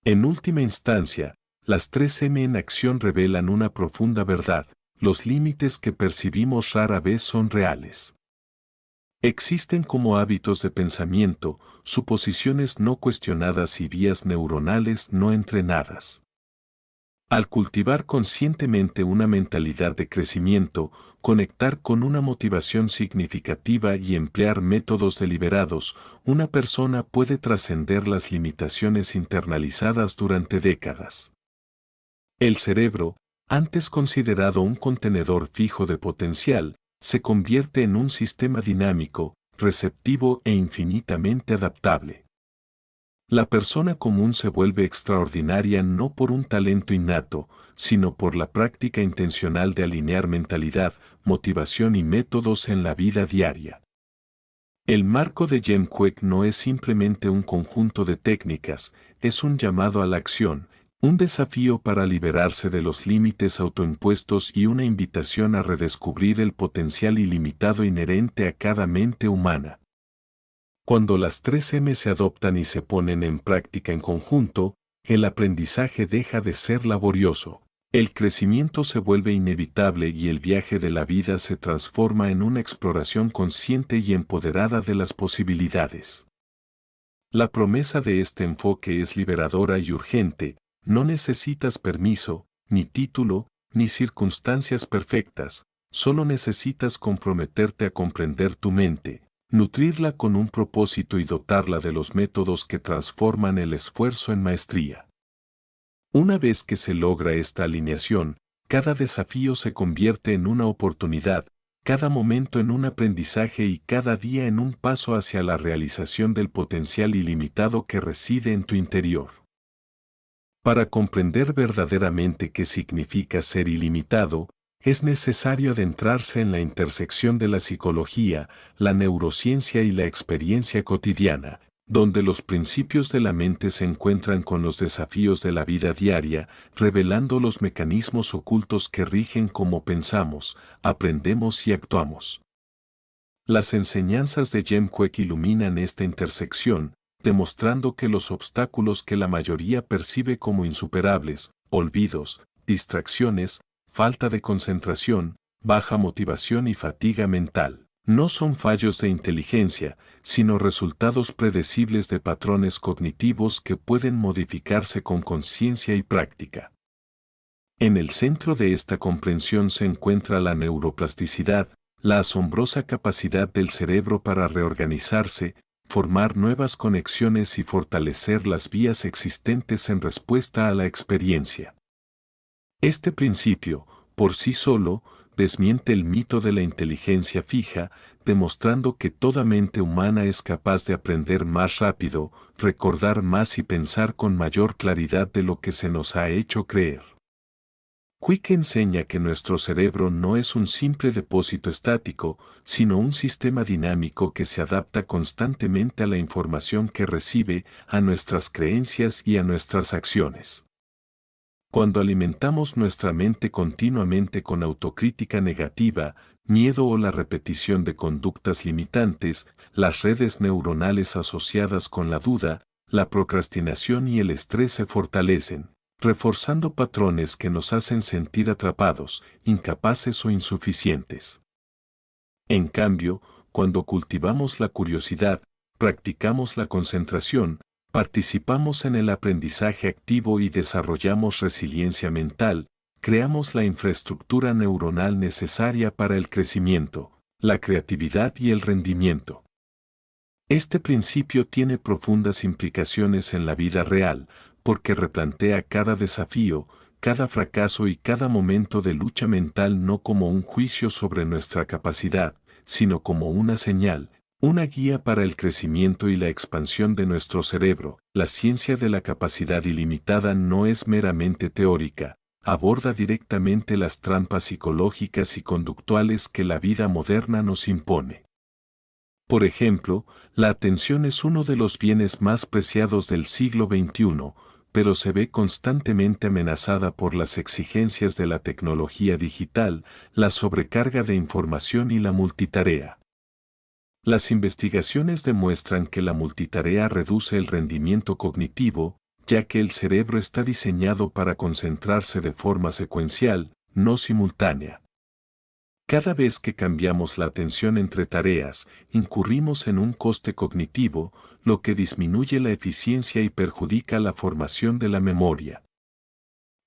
En última instancia, las 3M en acción revelan una profunda verdad: los límites que percibimos rara vez son reales. Existen como hábitos de pensamiento, suposiciones no cuestionadas y vías neuronales no entrenadas. Al cultivar conscientemente una mentalidad de crecimiento, conectar con una motivación significativa y emplear métodos deliberados, una persona puede trascender las limitaciones internalizadas durante décadas. El cerebro, antes considerado un contenedor fijo de potencial, se convierte en un sistema dinámico, receptivo e infinitamente adaptable. La persona común se vuelve extraordinaria no por un talento innato, sino por la práctica intencional de alinear mentalidad, motivación y métodos en la vida diaria. El marco de Jim Kwik no es simplemente un conjunto de técnicas, es un llamado a la acción, un desafío para liberarse de los límites autoimpuestos y una invitación a redescubrir el potencial ilimitado inherente a cada mente humana. Cuando las 3M se adoptan y se ponen en práctica en conjunto, el aprendizaje deja de ser laborioso, el crecimiento se vuelve inevitable y el viaje de la vida se transforma en una exploración consciente y empoderada de las posibilidades. La promesa de este enfoque es liberadora y urgente: no necesitas permiso, ni título, ni circunstancias perfectas, solo necesitas comprometerte a comprender tu mente, nutrirla con un propósito y dotarla de los métodos que transforman el esfuerzo en maestría. Una vez que se logra esta alineación, cada desafío se convierte en una oportunidad, cada momento en un aprendizaje y cada día en un paso hacia la realización del potencial ilimitado que reside en tu interior. Para comprender verdaderamente qué significa ser ilimitado, es necesario adentrarse en la intersección de la psicología, la neurociencia y la experiencia cotidiana, donde los principios de la mente se encuentran con los desafíos de la vida diaria, revelando los mecanismos ocultos que rigen cómo pensamos, aprendemos y actuamos. Las enseñanzas de Jim Kwik iluminan esta intersección, demostrando que los obstáculos que la mayoría percibe como insuperables, olvidos, distracciones, falta de concentración, baja motivación y fatiga mental, no son fallos de inteligencia, sino resultados predecibles de patrones cognitivos que pueden modificarse con conciencia y práctica. En el centro de esta comprensión se encuentra la neuroplasticidad, la asombrosa capacidad del cerebro para reorganizarse, formar nuevas conexiones y fortalecer las vías existentes en respuesta a la experiencia. Este principio, por sí solo, desmiente el mito de la inteligencia fija, demostrando que toda mente humana es capaz de aprender más rápido, recordar más y pensar con mayor claridad de lo que se nos ha hecho creer. Kwik enseña que nuestro cerebro no es un simple depósito estático, sino un sistema dinámico que se adapta constantemente a la información que recibe, a nuestras creencias y a nuestras acciones. Cuando alimentamos nuestra mente continuamente con autocrítica negativa, miedo o la repetición de conductas limitantes, las redes neuronales asociadas con la duda, la procrastinación y el estrés se fortalecen, reforzando patrones que nos hacen sentir atrapados, incapaces o insuficientes. En cambio, cuando cultivamos la curiosidad, practicamos la concentración, participamos en el aprendizaje activo y desarrollamos resiliencia mental, creamos la infraestructura neuronal necesaria para el crecimiento, la creatividad y el rendimiento. Este principio tiene profundas implicaciones en la vida real, porque replantea cada desafío, cada fracaso y cada momento de lucha mental no como un juicio sobre nuestra capacidad, sino como una señal, una guía para el crecimiento y la expansión de nuestro cerebro. La ciencia de la capacidad ilimitada no es meramente teórica, aborda directamente las trampas psicológicas y conductuales que la vida moderna nos impone. Por ejemplo, la atención es uno de los bienes más preciados del siglo XXI, pero se ve constantemente amenazada por las exigencias de la tecnología digital, la sobrecarga de información y la multitarea. Las investigaciones demuestran que la multitarea reduce el rendimiento cognitivo, ya que el cerebro está diseñado para concentrarse de forma secuencial, no simultánea. Cada vez que cambiamos la atención entre tareas, incurrimos en un coste cognitivo, lo que disminuye la eficiencia y perjudica la formación de la memoria.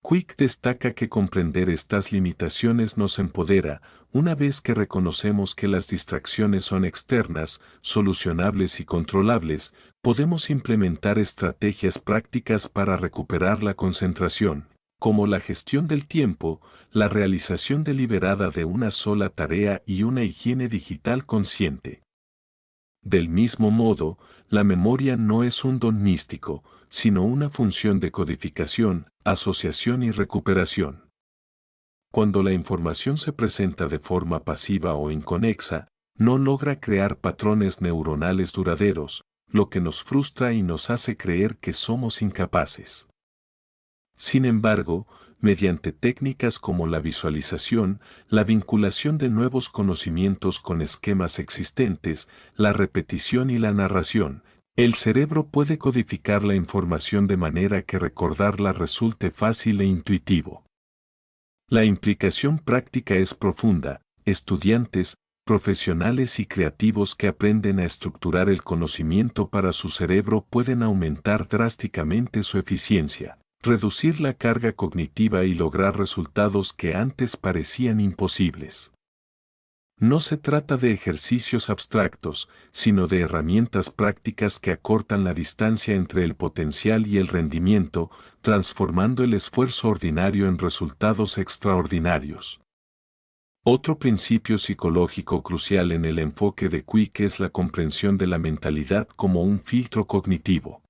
Quick destaca que comprender estas limitaciones nos empodera, una vez que reconocemos que las distracciones son externas, solucionables y controlables, podemos implementar estrategias prácticas para recuperar la concentración, como la gestión del tiempo, la realización deliberada de una sola tarea y una higiene digital consciente. Del mismo modo, la memoria no es un don místico, sino una función de codificación, asociación y recuperación. Cuando la información se presenta de forma pasiva o inconexa, no logra crear patrones neuronales duraderos, lo que nos frustra y nos hace creer que somos incapaces. Sin embargo, mediante técnicas como la visualización, la vinculación de nuevos conocimientos con esquemas existentes, la repetición y la narración, el cerebro puede codificar la información de manera que recordarla resulte fácil e intuitivo. La implicación práctica es profunda. Estudiantes, profesionales y creativos que aprenden a estructurar el conocimiento para su cerebro pueden aumentar drásticamente su eficiencia, reducir la carga cognitiva y lograr resultados que antes parecían imposibles. No se trata de ejercicios abstractos, sino de herramientas prácticas que acortan la distancia entre el potencial y el rendimiento, transformando el esfuerzo ordinario en resultados extraordinarios. Otro principio psicológico crucial en el enfoque de Quick es la comprensión de la mentalidad como un filtro cognitivo.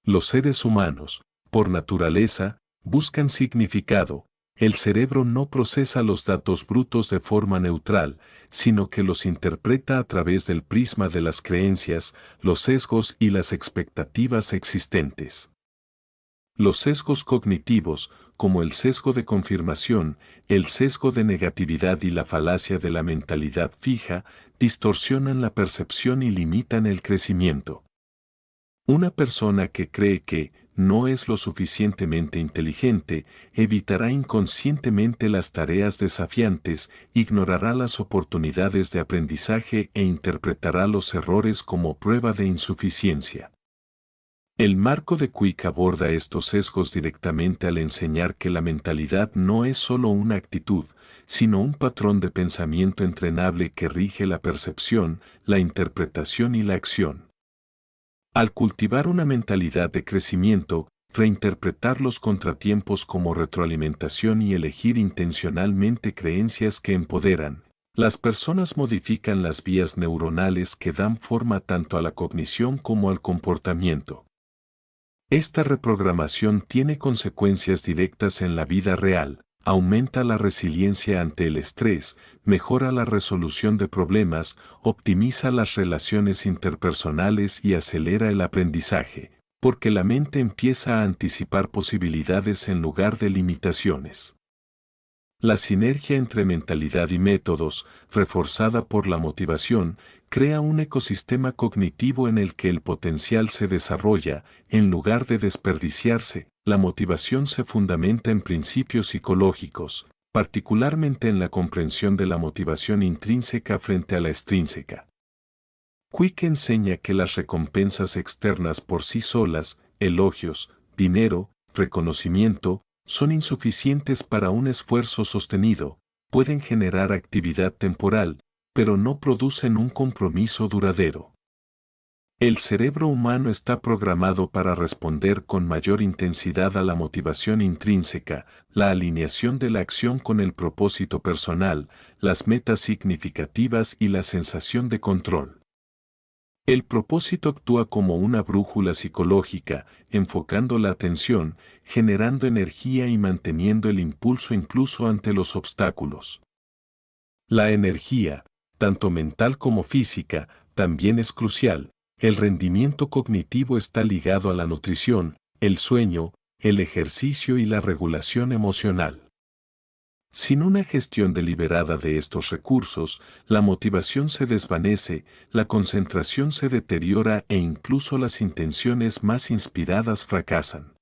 Los seres humanos, por naturaleza, buscan significado. El cerebro no procesa los datos brutos de forma neutral, sino que los interpreta a través del prisma de las creencias, los sesgos y las expectativas existentes. Los sesgos cognitivos, como el sesgo de confirmación, el sesgo de negatividad y la falacia de la mentalidad fija, distorsionan la percepción y limitan el crecimiento. Una persona que cree que no es lo suficientemente inteligente, evitará inconscientemente las tareas desafiantes, ignorará las oportunidades de aprendizaje e interpretará los errores como prueba de insuficiencia. El marco de Quick aborda estos sesgos directamente al enseñar que la mentalidad no es solo una actitud, sino un patrón de pensamiento entrenable que rige la percepción, la interpretación y la acción. Al cultivar una mentalidad de crecimiento, reinterpretar los contratiempos como retroalimentación y elegir intencionalmente creencias que empoderan, las personas modifican las vías neuronales que dan forma tanto a la cognición como al comportamiento. Esta reprogramación tiene consecuencias directas en la vida real, aumenta la resiliencia ante el estrés, mejora la resolución de problemas, optimiza las relaciones interpersonales y acelera el aprendizaje, porque la mente empieza a anticipar posibilidades en lugar de limitaciones. La sinergia entre mentalidad y métodos, reforzada por la motivación, crea un ecosistema cognitivo en el que el potencial se desarrolla, en lugar de desperdiciarse. La motivación se fundamenta en principios psicológicos, particularmente en la comprensión de la motivación intrínseca frente a la extrínseca. Quick enseña que las recompensas externas por sí solas, elogios, dinero, reconocimiento, son insuficientes para un esfuerzo sostenido, pueden generar actividad temporal, pero no producen un compromiso duradero. El cerebro humano está programado para responder con mayor intensidad a la motivación intrínseca, la alineación de la acción con el propósito personal, las metas significativas y la sensación de control. El propósito actúa como una brújula psicológica, enfocando la atención, generando energía y manteniendo el impulso incluso ante los obstáculos. La energía, tanto mental como física, también es crucial. El rendimiento cognitivo está ligado a la nutrición, el sueño, el ejercicio y la regulación emocional. Sin una gestión deliberada de estos recursos, la motivación se desvanece, la concentración se deteriora e incluso las intenciones más inspiradas fracasan.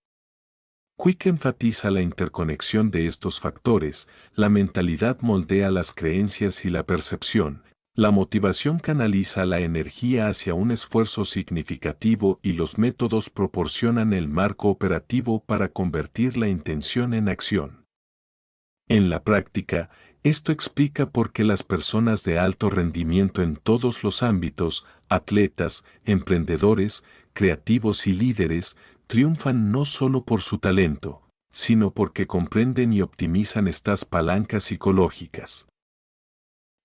Quick enfatiza la interconexión de estos factores, la mentalidad moldea las creencias y la percepción, la motivación canaliza la energía hacia un esfuerzo significativo y los métodos proporcionan el marco operativo para convertir la intención en acción. En la práctica, esto explica por qué las personas de alto rendimiento en todos los ámbitos, atletas, emprendedores, creativos y líderes, triunfan no solo por su talento, sino porque comprenden y optimizan estas palancas psicológicas.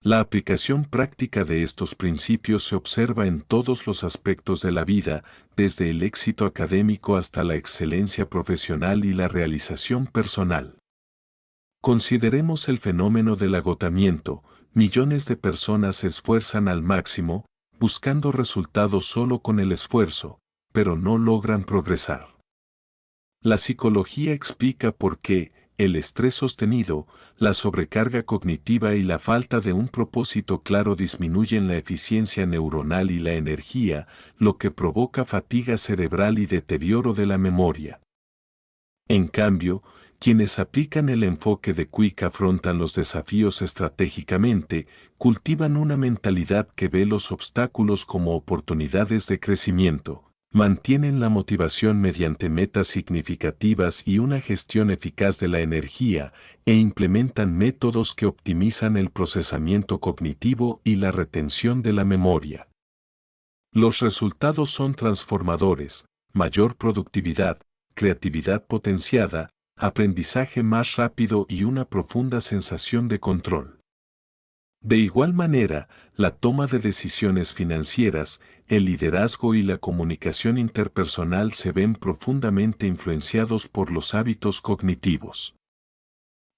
La aplicación práctica de estos principios se observa en todos los aspectos de la vida, desde el éxito académico hasta la excelencia profesional y la realización personal. Consideremos el fenómeno del agotamiento. Millones de personas se esfuerzan al máximo, buscando resultados solo con el esfuerzo, pero no logran progresar. La psicología explica por qué el estrés sostenido, la sobrecarga cognitiva y la falta de un propósito claro disminuyen la eficiencia neuronal y la energía, lo que provoca fatiga cerebral y deterioro de la memoria. En cambio, quienes aplican el enfoque de Quick afrontan los desafíos estratégicamente, cultivan una mentalidad que ve los obstáculos como oportunidades de crecimiento, mantienen la motivación mediante metas significativas y una gestión eficaz de la energía, e implementan métodos que optimizan el procesamiento cognitivo y la retención de la memoria. Los resultados son transformadores: mayor productividad, creatividad potenciada, aprendizaje más rápido y una profunda sensación de control. De igual manera, la toma de decisiones financieras, el liderazgo y la comunicación interpersonal se ven profundamente influenciados por los hábitos cognitivos.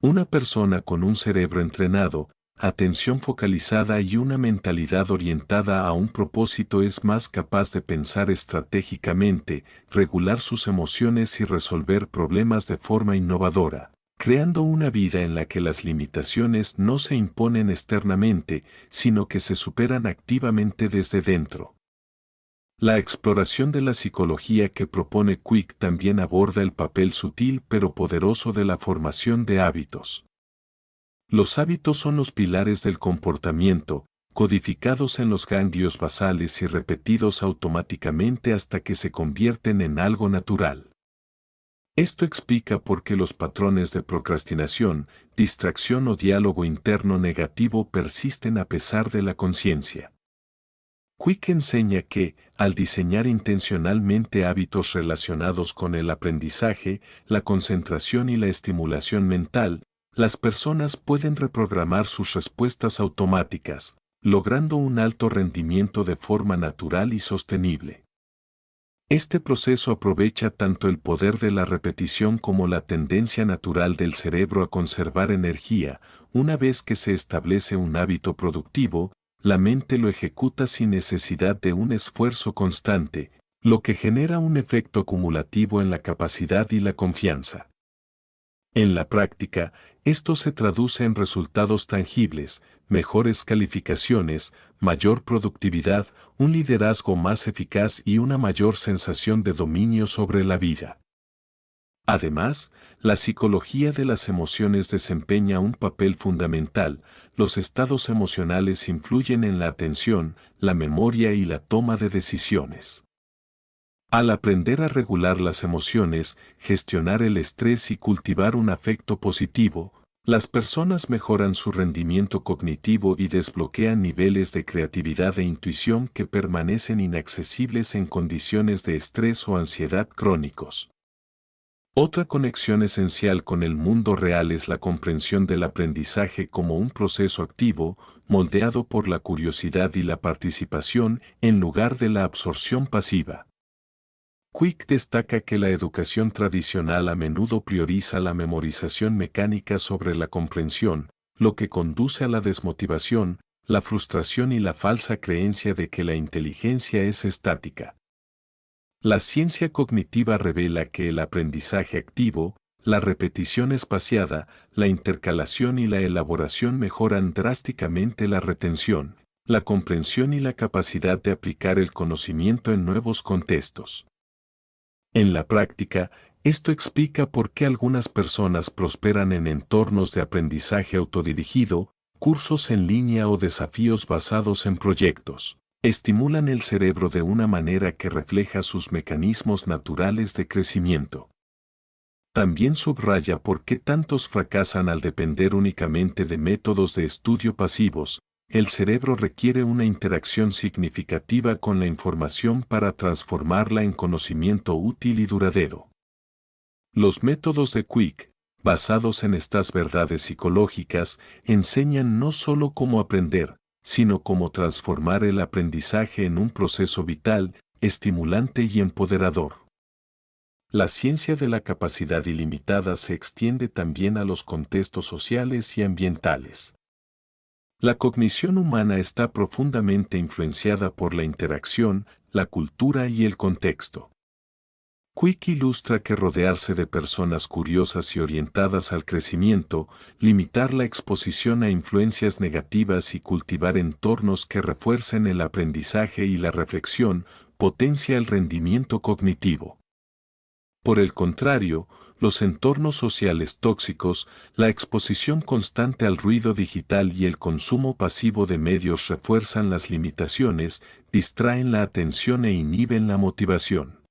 Una persona con un cerebro entrenado, atención focalizada y una mentalidad orientada a un propósito es más capaz de pensar estratégicamente, regular sus emociones y resolver problemas de forma innovadora, creando una vida en la que las limitaciones no se imponen externamente, sino que se superan activamente desde dentro. La exploración de la psicología que propone Quick también aborda el papel sutil pero poderoso de la formación de hábitos. Los hábitos son los pilares del comportamiento, codificados en los ganglios basales y repetidos automáticamente hasta que se convierten en algo natural. Esto explica por qué los patrones de procrastinación, distracción o diálogo interno negativo persisten a pesar de la conciencia. Quick enseña que, al diseñar intencionalmente hábitos relacionados con el aprendizaje, la concentración y la estimulación mental, las personas pueden reprogramar sus respuestas automáticas, logrando un alto rendimiento de forma natural y sostenible. Este proceso aprovecha tanto el poder de la repetición como la tendencia natural del cerebro a conservar energía. Una vez que se establece un hábito productivo, la mente lo ejecuta sin necesidad de un esfuerzo constante, lo que genera un efecto acumulativo en la capacidad y la confianza. En la práctica, esto se traduce en resultados tangibles: mejores calificaciones, mayor productividad, un liderazgo más eficaz y una mayor sensación de dominio sobre la vida. Además, la psicología de las emociones desempeña un papel fundamental. Los estados emocionales influyen en la atención, la memoria y la toma de decisiones. Al aprender a regular las emociones, gestionar el estrés y cultivar un afecto positivo, las personas mejoran su rendimiento cognitivo y desbloquean niveles de creatividad e intuición que permanecen inaccesibles en condiciones de estrés o ansiedad crónicos. Otra conexión esencial con el mundo real es la comprensión del aprendizaje como un proceso activo, moldeado por la curiosidad y la participación, en lugar de la absorción pasiva. Quick destaca que la educación tradicional a menudo prioriza la memorización mecánica sobre la comprensión, lo que conduce a la desmotivación, la frustración y la falsa creencia de que la inteligencia es estática. La ciencia cognitiva revela que el aprendizaje activo, la repetición espaciada, la intercalación y la elaboración mejoran drásticamente la retención, la comprensión y la capacidad de aplicar el conocimiento en nuevos contextos. En la práctica, esto explica por qué algunas personas prosperan en entornos de aprendizaje autodirigido, cursos en línea o desafíos basados en proyectos. Estimulan el cerebro de una manera que refleja sus mecanismos naturales de crecimiento. También subraya por qué tantos fracasan al depender únicamente de métodos de estudio pasivos. El cerebro requiere una interacción significativa con la información para transformarla en conocimiento útil y duradero. Los métodos de Quick, basados en estas verdades psicológicas, enseñan no solo cómo aprender, sino cómo transformar el aprendizaje en un proceso vital, estimulante y empoderador. La ciencia de la capacidad ilimitada se extiende también a los contextos sociales y ambientales. La cognición humana está profundamente influenciada por la interacción, la cultura y el contexto. Quick ilustra que rodearse de personas curiosas y orientadas al crecimiento, limitar la exposición a influencias negativas y cultivar entornos que refuercen el aprendizaje y la reflexión, potencia el rendimiento cognitivo. Por el contrario, los entornos sociales tóxicos, la exposición constante al ruido digital y el consumo pasivo de medios refuerzan las limitaciones, distraen la atención e inhiben la motivación.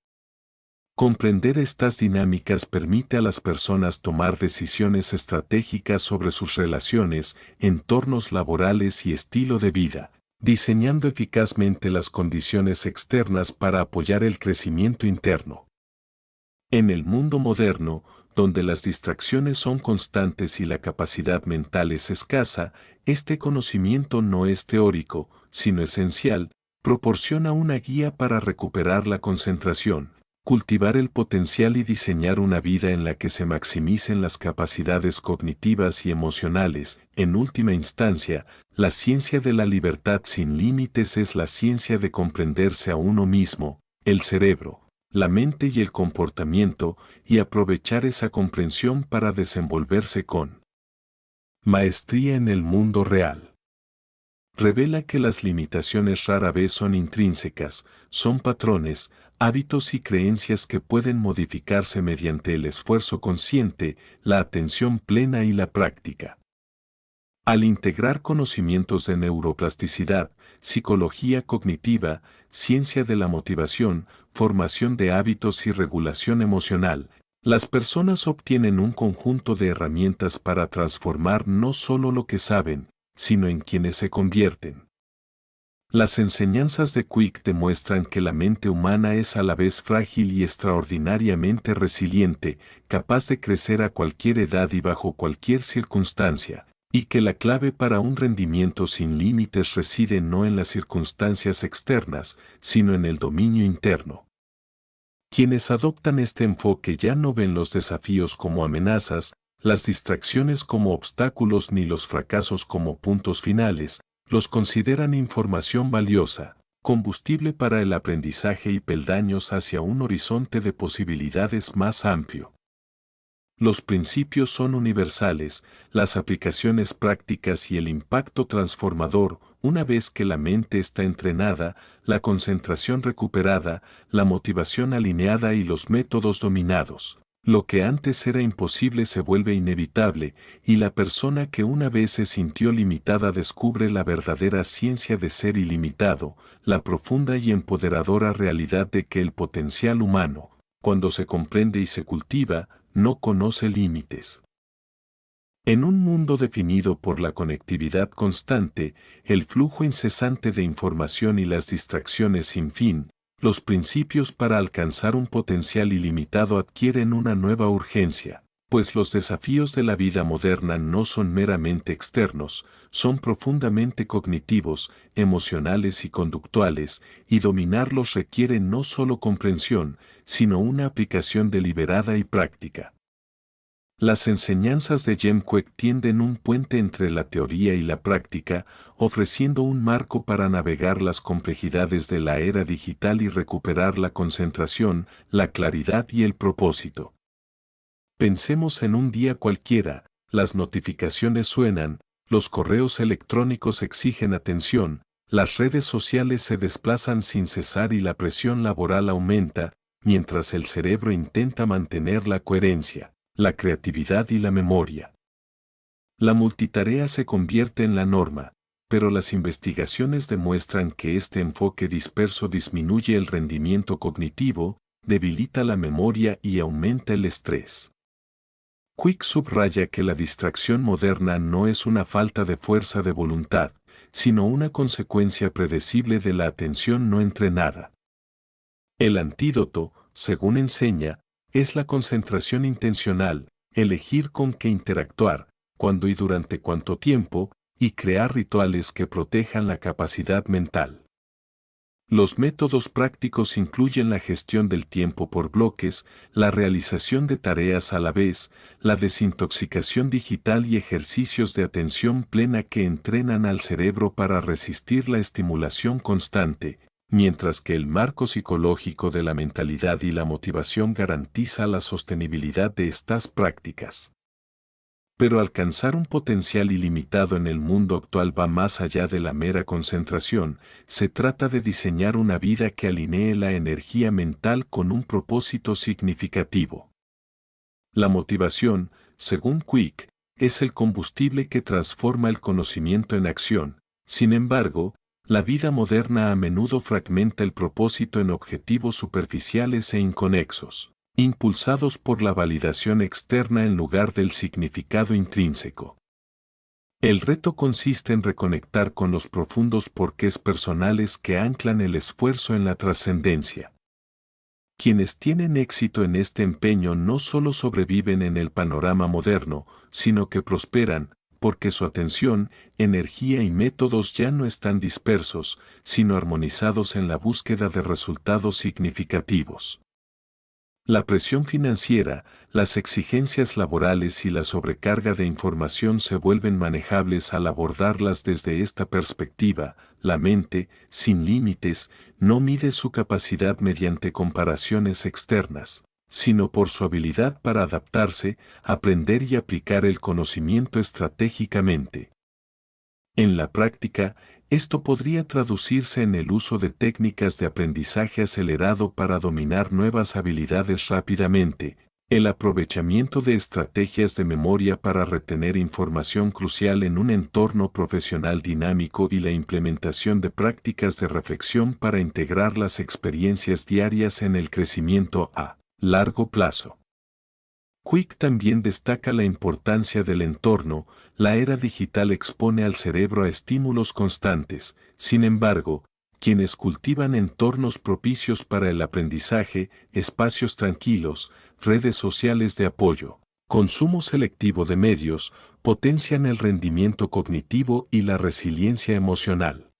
Comprender estas dinámicas permite a las personas tomar decisiones estratégicas sobre sus relaciones, entornos laborales y estilo de vida, diseñando eficazmente las condiciones externas para apoyar el crecimiento interno. En el mundo moderno, donde las distracciones son constantes y la capacidad mental es escasa, este conocimiento no es teórico, sino esencial, proporciona una guía para recuperar la concentración, cultivar el potencial y diseñar una vida en la que se maximicen las capacidades cognitivas y emocionales. En última instancia, la ciencia de la libertad sin límites es la ciencia de comprenderse a uno mismo, el cerebro, la mente y el comportamiento, y aprovechar esa comprensión para desenvolverse con maestría en el mundo real. Revela que las limitaciones rara vez son intrínsecas, son patrones, hábitos y creencias que pueden modificarse mediante el esfuerzo consciente, la atención plena y la práctica. Al integrar conocimientos de neuroplasticidad, psicología cognitiva, ciencia de la motivación, formación de hábitos y regulación emocional, las personas obtienen un conjunto de herramientas para transformar no solo lo que saben, sino en quienes se convierten. Las enseñanzas de Quick demuestran que la mente humana es a la vez frágil y extraordinariamente resiliente, capaz de crecer a cualquier edad y bajo cualquier circunstancia, y que la clave para un rendimiento sin límites reside no en las circunstancias externas, sino en el dominio interno. Quienes adoptan este enfoque ya no ven los desafíos como amenazas, las distracciones como obstáculos ni los fracasos como puntos finales, los consideran información valiosa, combustible para el aprendizaje y peldaños hacia un horizonte de posibilidades más amplio. Los principios son universales, las aplicaciones prácticas y el impacto transformador, una vez que la mente está entrenada, la concentración recuperada, la motivación alineada y los métodos dominados. Lo que antes era imposible se vuelve inevitable, y la persona que una vez se sintió limitada descubre la verdadera ciencia de ser ilimitado, la profunda y empoderadora realidad de que el potencial humano, cuando se comprende y se cultiva, no conoce límites. En un mundo definido por la conectividad constante, el flujo incesante de información y las distracciones sin fin, los principios para alcanzar un potencial ilimitado adquieren una nueva urgencia, pues los desafíos de la vida moderna no son meramente externos, son profundamente cognitivos, emocionales y conductuales, y dominarlos requiere no solo comprensión, sino una aplicación deliberada y práctica. Las enseñanzas de Jem Kwek tienden un puente entre la teoría y la práctica, ofreciendo un marco para navegar las complejidades de la era digital y recuperar la concentración, la claridad y el propósito. Pensemos en un día cualquiera, las notificaciones suenan, los correos electrónicos exigen atención, las redes sociales se desplazan sin cesar y la presión laboral aumenta, mientras el cerebro intenta mantener la coherencia, la creatividad y la memoria. La multitarea se convierte en la norma, pero las investigaciones demuestran que este enfoque disperso disminuye el rendimiento cognitivo, debilita la memoria y aumenta el estrés. Quick subraya que la distracción moderna no es una falta de fuerza de voluntad, sino una consecuencia predecible de la atención no entrenada. El antídoto, según enseña, es la concentración intencional, elegir con qué interactuar, cuándo y durante cuánto tiempo, y crear rituales que protejan la capacidad mental. Los métodos prácticos incluyen la gestión del tiempo por bloques, la realización de tareas a la vez, la desintoxicación digital y ejercicios de atención plena que entrenan al cerebro para resistir la estimulación constante, mientras que el marco psicológico de la mentalidad y la motivación garantiza la sostenibilidad de estas prácticas. Pero alcanzar un potencial ilimitado en el mundo actual va más allá de la mera concentración, se trata de diseñar una vida que alinee la energía mental con un propósito significativo. La motivación, según Quick, es el combustible que transforma el conocimiento en acción. Sin embargo, la vida moderna a menudo fragmenta el propósito en objetivos superficiales e inconexos, impulsados por la validación externa en lugar del significado intrínseco. El reto consiste en reconectar con los profundos porqués personales que anclan el esfuerzo en la trascendencia. Quienes tienen éxito en este empeño no solo sobreviven en el panorama moderno, sino que prosperan, porque su atención, energía y métodos ya no están dispersos, sino armonizados en la búsqueda de resultados significativos. La presión financiera, las exigencias laborales y la sobrecarga de información se vuelven manejables al abordarlas desde esta perspectiva. La mente, sin límites, no mide su capacidad mediante comparaciones externas, sino por su habilidad para adaptarse, aprender y aplicar el conocimiento estratégicamente. En la práctica, esto podría traducirse en el uso de técnicas de aprendizaje acelerado para dominar nuevas habilidades rápidamente, el aprovechamiento de estrategias de memoria para retener información crucial en un entorno profesional dinámico y la implementación de prácticas de reflexión para integrar las experiencias diarias en el crecimiento a largo plazo. Quick también destaca la importancia del entorno. La era digital expone al cerebro a estímulos constantes. Sin embargo, quienes cultivan entornos propicios para el aprendizaje, espacios tranquilos, redes sociales de apoyo, consumo selectivo de medios, potencian el rendimiento cognitivo y la resiliencia emocional.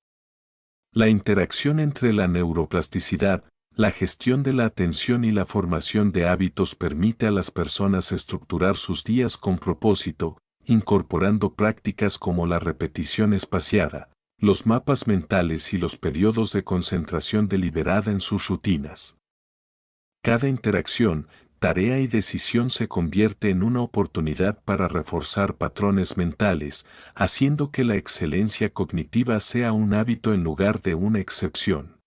La interacción entre la neuroplasticidad, la gestión de la atención y la formación de hábitos permite a las personas estructurar sus días con propósito, incorporando prácticas como la repetición espaciada, los mapas mentales y los periodos de concentración deliberada en sus rutinas. Cada interacción, tarea y decisión se convierte en una oportunidad para reforzar patrones mentales, haciendo que la excelencia cognitiva sea un hábito en lugar de una excepción.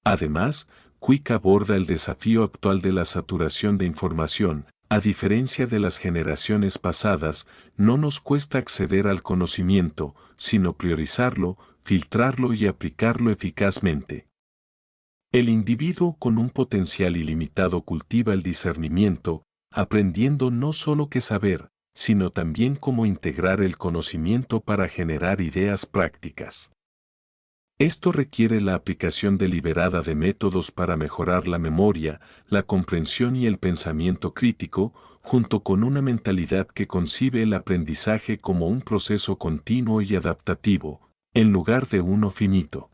Además, Quick aborda el desafío actual de la saturación de información. A diferencia de las generaciones pasadas, no nos cuesta acceder al conocimiento, sino priorizarlo, filtrarlo y aplicarlo eficazmente. El individuo con un potencial ilimitado cultiva el discernimiento, aprendiendo no solo qué saber, sino también cómo integrar el conocimiento para generar ideas prácticas. Esto requiere la aplicación deliberada de métodos para mejorar la memoria, la comprensión y el pensamiento crítico, junto con una mentalidad que concibe el aprendizaje como un proceso continuo y adaptativo, en lugar de uno finito.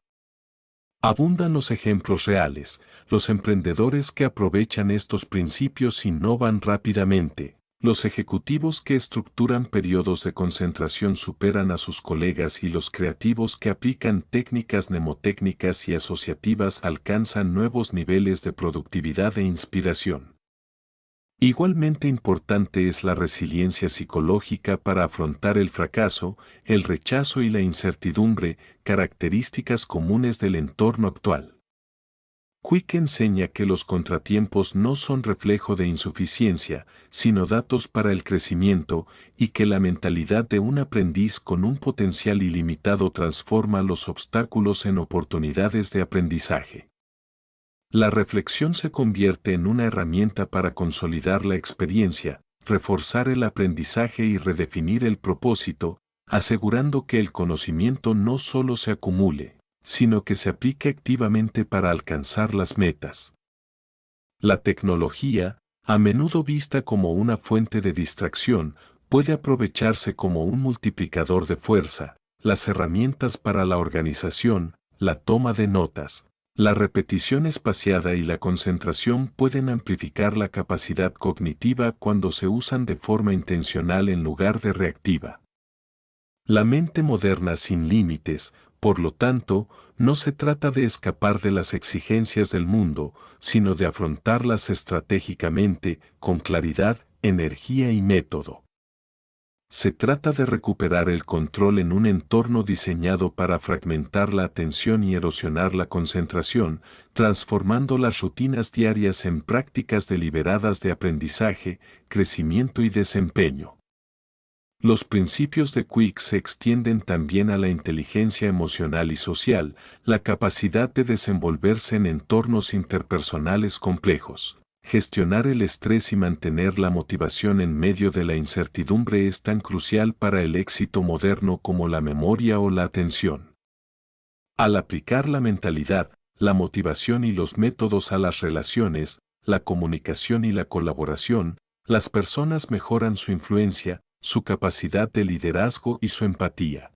Abundan los ejemplos reales. Los emprendedores que aprovechan estos principios innovan rápidamente, Los ejecutivos que estructuran periodos de concentración superan a sus colegas y los creativos que aplican técnicas mnemotécnicas y asociativas alcanzan nuevos niveles de productividad e inspiración. Igualmente importante es la resiliencia psicológica para afrontar el fracaso, el rechazo y la incertidumbre, características comunes del entorno actual. Quick enseña que los contratiempos no son reflejo de insuficiencia, sino datos para el crecimiento, y que la mentalidad de un aprendiz con un potencial ilimitado transforma los obstáculos en oportunidades de aprendizaje. La reflexión se convierte en una herramienta para consolidar la experiencia, reforzar el aprendizaje y redefinir el propósito, asegurando que el conocimiento no solo se acumule, sino que se aplique activamente para alcanzar las metas. La tecnología, a menudo vista como una fuente de distracción, puede aprovecharse como un multiplicador de fuerza. Las herramientas para la organización, la toma de notas, la repetición espaciada y la concentración pueden amplificar la capacidad cognitiva cuando se usan de forma intencional en lugar de reactiva. La mente moderna sin límites, por lo tanto, no se trata de escapar de las exigencias del mundo, sino de afrontarlas estratégicamente, con claridad, energía y método. Se trata de recuperar el control en un entorno diseñado para fragmentar la atención y erosionar la concentración, transformando las rutinas diarias en prácticas deliberadas de aprendizaje, crecimiento y desempeño. Los principios de Quick se extienden también a la inteligencia emocional y social, la capacidad de desenvolverse en entornos interpersonales complejos. Gestionar el estrés y mantener la motivación en medio de la incertidumbre es tan crucial para el éxito moderno como la memoria o la atención. Al aplicar la mentalidad, la motivación y los métodos a las relaciones, la comunicación y la colaboración, las personas mejoran su influencia, su capacidad de liderazgo y su empatía.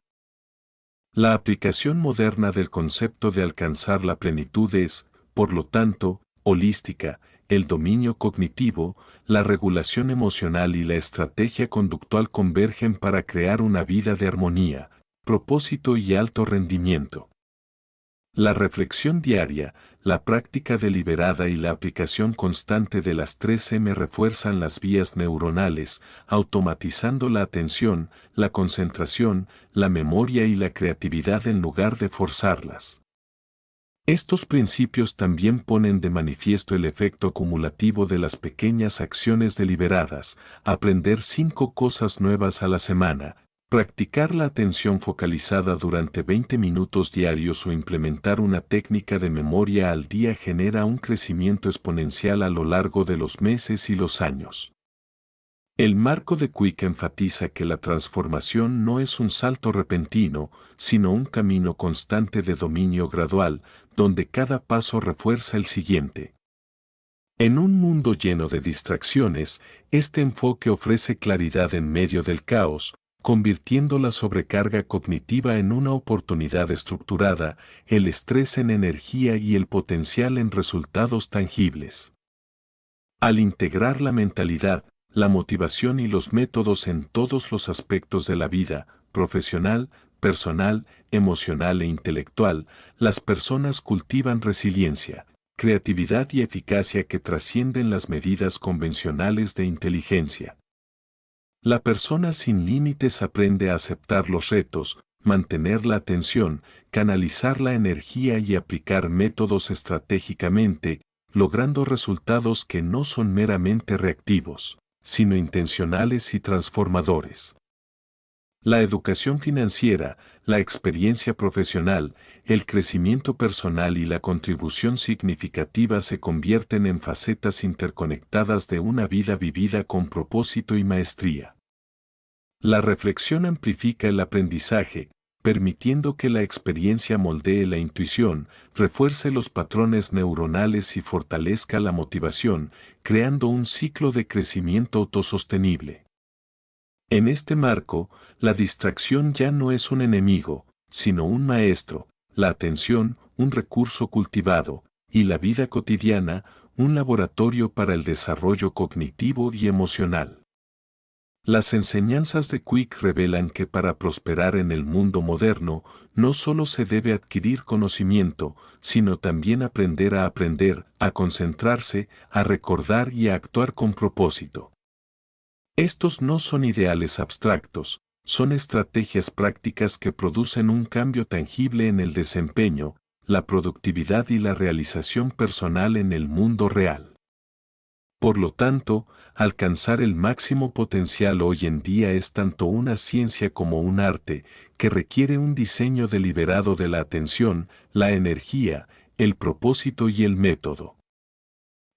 La aplicación moderna del concepto de alcanzar la plenitud es, por lo tanto, holística. El dominio cognitivo, la regulación emocional y la estrategia conductual convergen para crear una vida de armonía, propósito y alto rendimiento. La reflexión diaria, la práctica deliberada y la aplicación constante de las 3M refuerzan las vías neuronales, automatizando la atención, la concentración, la memoria y la creatividad en lugar de forzarlas. Estos principios también ponen de manifiesto el efecto acumulativo de las pequeñas acciones deliberadas, aprender 5 cosas nuevas a la semana, practicar la atención focalizada durante 20 minutos diarios o implementar una técnica de memoria al día genera un crecimiento exponencial a lo largo de los meses y los años. El marco de Quick enfatiza que la transformación no es un salto repentino, sino un camino constante de dominio gradual, donde cada paso refuerza el siguiente. En un mundo lleno de distracciones, este enfoque ofrece claridad en medio del caos, convirtiendo la sobrecarga cognitiva en una oportunidad estructurada, el estrés en energía y el potencial en resultados tangibles. Al integrar la mentalidad, la motivación y los métodos en todos los aspectos de la vida, profesional, personal, emocional e intelectual, las personas cultivan resiliencia, creatividad y eficacia que trascienden las medidas convencionales de inteligencia. La persona sin límites aprende a aceptar los retos, mantener la atención, canalizar la energía y aplicar métodos estratégicamente, logrando resultados que no son meramente reactivos, sino intencionales y transformadores. La educación financiera, la experiencia profesional, el crecimiento personal y la contribución significativa se convierten en facetas interconectadas de una vida vivida con propósito y maestría. La reflexión amplifica el aprendizaje, permitiendo que la experiencia moldee la intuición, refuerce los patrones neuronales y fortalezca la motivación, creando un ciclo de crecimiento autosostenible. En este marco, la distracción ya no es un enemigo, sino un maestro, la atención, un recurso cultivado, y la vida cotidiana, un laboratorio para el desarrollo cognitivo y emocional. Las enseñanzas de Quick revelan que para prosperar en el mundo moderno, no solo se debe adquirir conocimiento, sino también aprender, a concentrarse, a recordar y a actuar con propósito. Estos no son ideales abstractos, son estrategias prácticas que producen un cambio tangible en el desempeño, la productividad y la realización personal en el mundo real. Por lo tanto, alcanzar el máximo potencial hoy en día es tanto una ciencia como un arte, que requiere un diseño deliberado de la atención, la energía, el propósito y el método.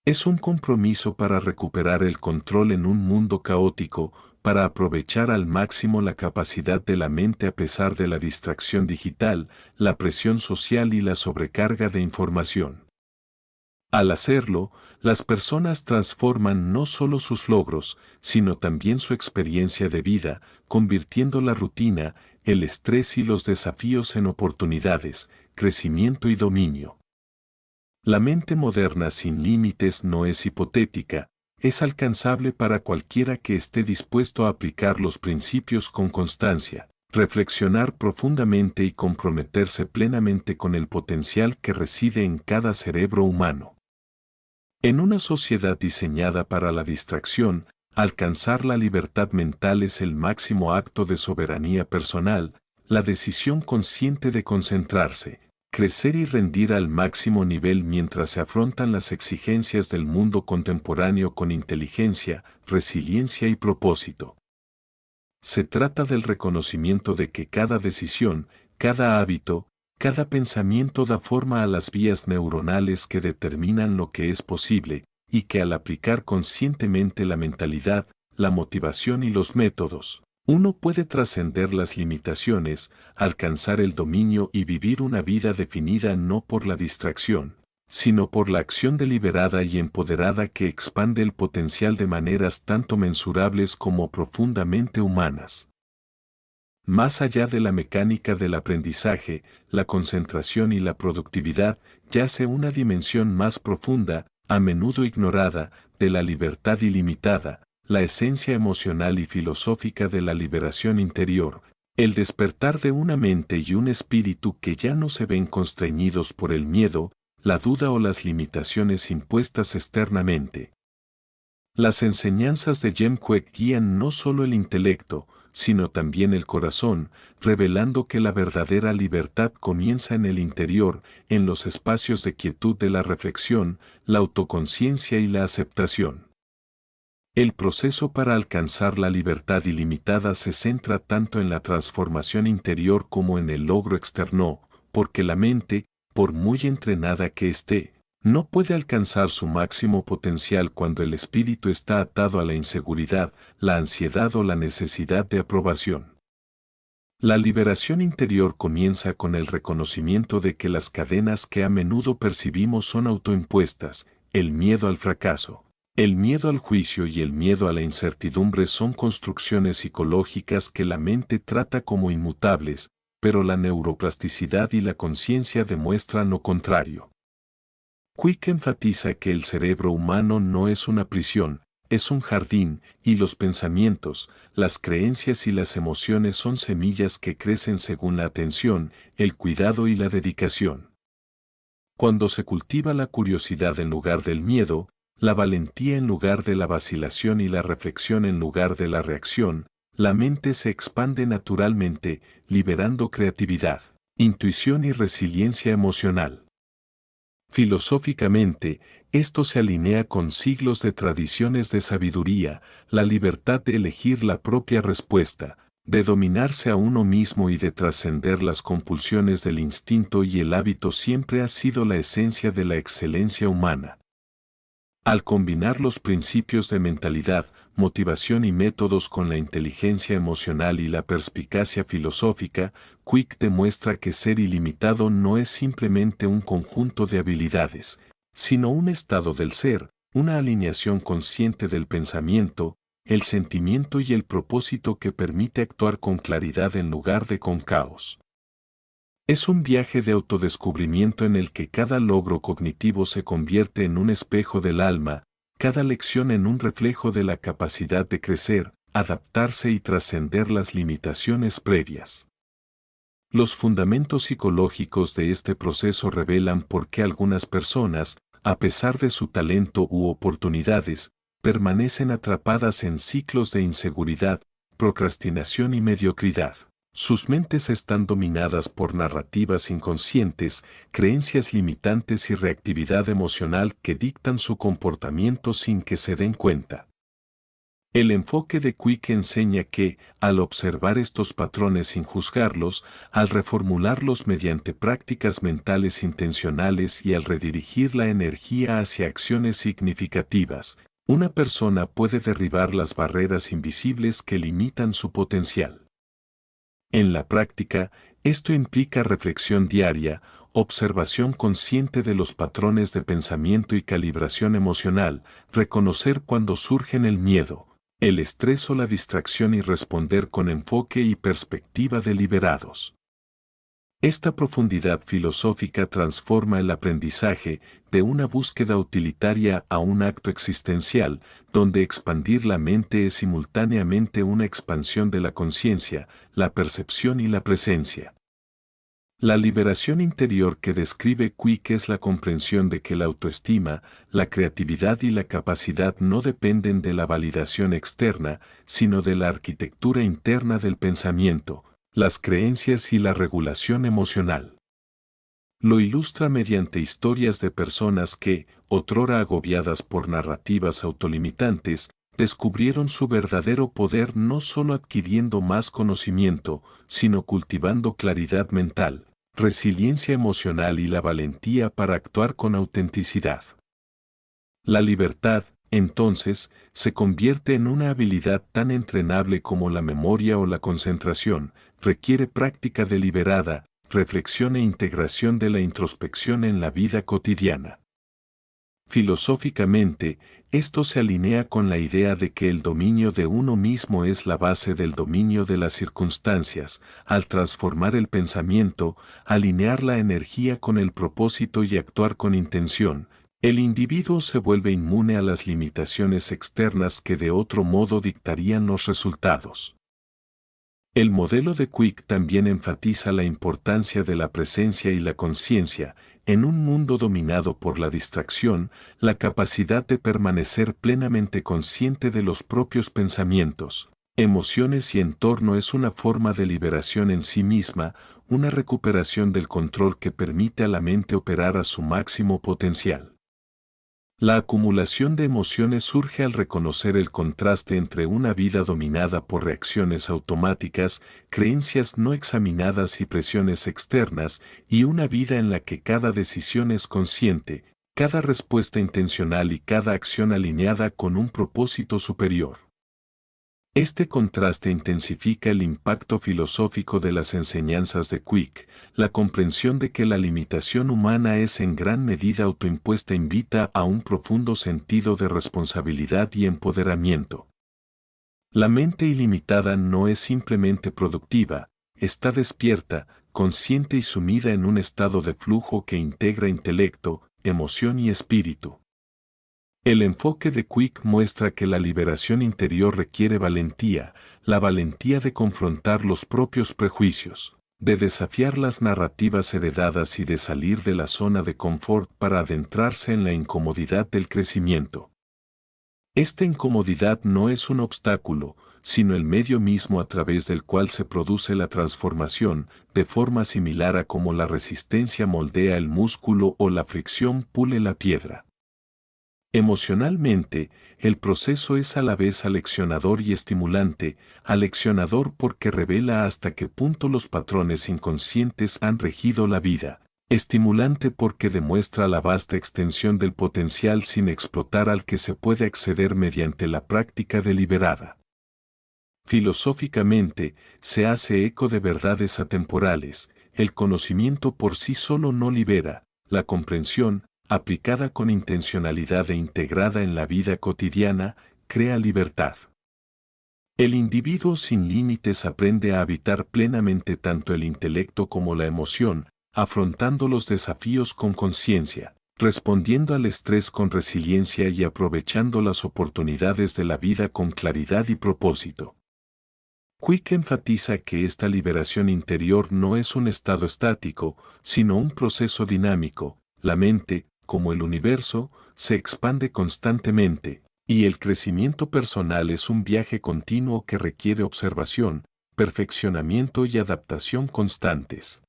Es un compromiso para recuperar el control en un mundo caótico, para aprovechar al máximo la capacidad de la mente a pesar de la distracción digital, la presión social y la sobrecarga de información. Al hacerlo, las personas transforman no solo sus logros, sino también su experiencia de vida, convirtiendo la rutina, el estrés y los desafíos en oportunidades, crecimiento y dominio. La mente moderna sin límites no es hipotética, es alcanzable para cualquiera que esté dispuesto a aplicar los principios con constancia, reflexionar profundamente y comprometerse plenamente con el potencial que reside en cada cerebro humano. En una sociedad diseñada para la distracción, alcanzar la libertad mental es el máximo acto de soberanía personal, la decisión consciente de concentrarse, crecer y rendir al máximo nivel mientras se afrontan las exigencias del mundo contemporáneo con inteligencia, resiliencia y propósito. Se trata del reconocimiento de que cada decisión, cada hábito, cada pensamiento da forma a las vías neuronales que determinan lo que es posible, y que al aplicar conscientemente la mentalidad, la motivación y los métodos, uno puede trascender las limitaciones, alcanzar el dominio y vivir una vida definida no por la distracción, sino por la acción deliberada y empoderada que expande el potencial de maneras tanto mensurables como profundamente humanas. Más allá de la mecánica del aprendizaje, la concentración y la productividad, yace una dimensión más profunda, a menudo ignorada, de la libertad ilimitada, la esencia emocional y filosófica de la liberación interior, el despertar de una mente y un espíritu que ya no se ven constreñidos por el miedo, la duda o las limitaciones impuestas externamente. Las enseñanzas de Jem Quick guían no solo el intelecto, sino también el corazón, revelando que la verdadera libertad comienza en el interior, en los espacios de quietud de la reflexión, la autoconciencia y la aceptación. El proceso para alcanzar la libertad ilimitada se centra tanto en la transformación interior como en el logro externo, porque la mente, por muy entrenada que esté, no puede alcanzar su máximo potencial cuando el espíritu está atado a la inseguridad, la ansiedad o la necesidad de aprobación. La liberación interior comienza con el reconocimiento de que las cadenas que a menudo percibimos son autoimpuestas, el miedo al fracaso, el miedo al juicio y el miedo a la incertidumbre son construcciones psicológicas que la mente trata como inmutables, pero la neuroplasticidad y la conciencia demuestran lo contrario. Quick enfatiza que el cerebro humano no es una prisión, es un jardín, y los pensamientos, las creencias y las emociones son semillas que crecen según la atención, el cuidado y la dedicación. Cuando se cultiva la curiosidad en lugar del miedo, la valentía en lugar de la vacilación y la reflexión en lugar de la reacción, la mente se expande naturalmente, liberando creatividad, intuición y resiliencia emocional. Filosóficamente, esto se alinea con siglos de tradiciones de sabiduría, la libertad de elegir la propia respuesta, de dominarse a uno mismo y de trascender las compulsiones del instinto y el hábito siempre ha sido la esencia de la excelencia humana. Al combinar los principios de mentalidad, motivación y métodos con la inteligencia emocional y la perspicacia filosófica, Quick demuestra que ser ilimitado no es simplemente un conjunto de habilidades, sino un estado del ser, una alineación consciente del pensamiento, el sentimiento y el propósito que permite actuar con claridad en lugar de con caos. Es un viaje de autodescubrimiento en el que cada logro cognitivo se convierte en un espejo del alma, cada lección en un reflejo de la capacidad de crecer, adaptarse y trascender las limitaciones previas. Los fundamentos psicológicos de este proceso revelan por qué algunas personas, a pesar de su talento u oportunidades, permanecen atrapadas en ciclos de inseguridad, procrastinación y mediocridad. Sus mentes están dominadas por narrativas inconscientes, creencias limitantes y reactividad emocional que dictan su comportamiento sin que se den cuenta. El enfoque de Quick enseña que, al observar estos patrones sin juzgarlos, al reformularlos mediante prácticas mentales intencionales y al redirigir la energía hacia acciones significativas, una persona puede derribar las barreras invisibles que limitan su potencial. En la práctica, esto implica reflexión diaria, observación consciente de los patrones de pensamiento y calibración emocional, reconocer cuando surgen el miedo, el estrés o la distracción y responder con enfoque y perspectiva deliberados. Esta profundidad filosófica transforma el aprendizaje de una búsqueda utilitaria a un acto existencial, donde expandir la mente es simultáneamente una expansión de la conciencia, la percepción y la presencia. La liberación interior que describe Quick es la comprensión de que la autoestima, la creatividad y la capacidad no dependen de la validación externa, sino de la arquitectura interna del pensamiento, las creencias y la regulación emocional. Lo ilustra mediante historias de personas que, otrora agobiadas por narrativas autolimitantes, descubrieron su verdadero poder no solo adquiriendo más conocimiento, sino cultivando claridad mental, resiliencia emocional y la valentía para actuar con autenticidad. La libertad, entonces, se convierte en una habilidad tan entrenable como la memoria o la concentración, requiere práctica deliberada, reflexión e integración de la introspección en la vida cotidiana. Filosóficamente, esto se alinea con la idea de que el dominio de uno mismo es la base del dominio de las circunstancias. Al transformar el pensamiento, alinear la energía con el propósito y actuar con intención, el individuo se vuelve inmune a las limitaciones externas que de otro modo dictarían los resultados. El modelo de Quick también enfatiza la importancia de la presencia y la conciencia. En un mundo dominado por la distracción, la capacidad de permanecer plenamente consciente de los propios pensamientos, emociones y entorno es una forma de liberación en sí misma, una recuperación del control que permite a la mente operar a su máximo potencial. La acumulación de emociones surge al reconocer el contraste entre una vida dominada por reacciones automáticas, creencias no examinadas y presiones externas, y una vida en la que cada decisión es consciente, cada respuesta intencional y cada acción alineada con un propósito superior. Este contraste intensifica el impacto filosófico de las enseñanzas de Quick. La comprensión de que la limitación humana es en gran medida autoimpuesta invita a un profundo sentido de responsabilidad y empoderamiento. La mente ilimitada no es simplemente productiva, está despierta, consciente y sumida en un estado de flujo que integra intelecto, emoción y espíritu. El enfoque de Quick muestra que la liberación interior requiere valentía, la valentía de confrontar los propios prejuicios, de desafiar las narrativas heredadas y de salir de la zona de confort para adentrarse en la incomodidad del crecimiento. Esta incomodidad no es un obstáculo, sino el medio mismo a través del cual se produce la transformación, de forma similar a como la resistencia moldea el músculo o la fricción pule la piedra. Emocionalmente, el proceso es a la vez aleccionador y estimulante, aleccionador porque revela hasta qué punto los patrones inconscientes han regido la vida, estimulante porque demuestra la vasta extensión del potencial sin explotar al que se puede acceder mediante la práctica deliberada. Filosóficamente, se hace eco de verdades atemporales, el conocimiento por sí solo no libera, la comprensión, aplicada con intencionalidad e integrada en la vida cotidiana, crea libertad. El individuo sin límites aprende a habitar plenamente tanto el intelecto como la emoción, afrontando los desafíos con conciencia, respondiendo al estrés con resiliencia y aprovechando las oportunidades de la vida con claridad y propósito. Quick enfatiza que esta liberación interior no es un estado estático, sino un proceso dinámico. La mente, como el universo, se expande constantemente, y el crecimiento personal es un viaje continuo que requiere observación, perfeccionamiento y adaptación constantes.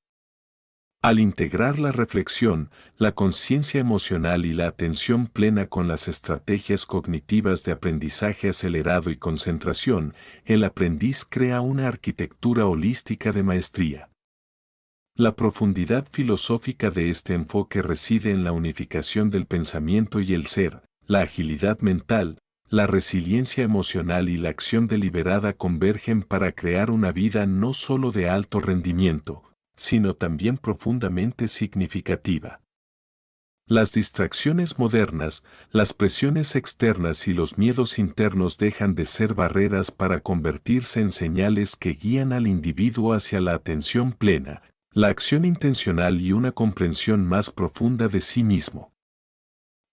Al integrar la reflexión, la conciencia emocional y la atención plena con las estrategias cognitivas de aprendizaje acelerado y concentración, el aprendiz crea una arquitectura holística de maestría. La profundidad filosófica de este enfoque reside en la unificación del pensamiento y el ser, la agilidad mental, la resiliencia emocional y la acción deliberada convergen para crear una vida no solo de alto rendimiento, sino también profundamente significativa. Las distracciones modernas, las presiones externas y los miedos internos dejan de ser barreras para convertirse en señales que guían al individuo hacia la atención plena, la acción intencional y una comprensión más profunda de sí mismo.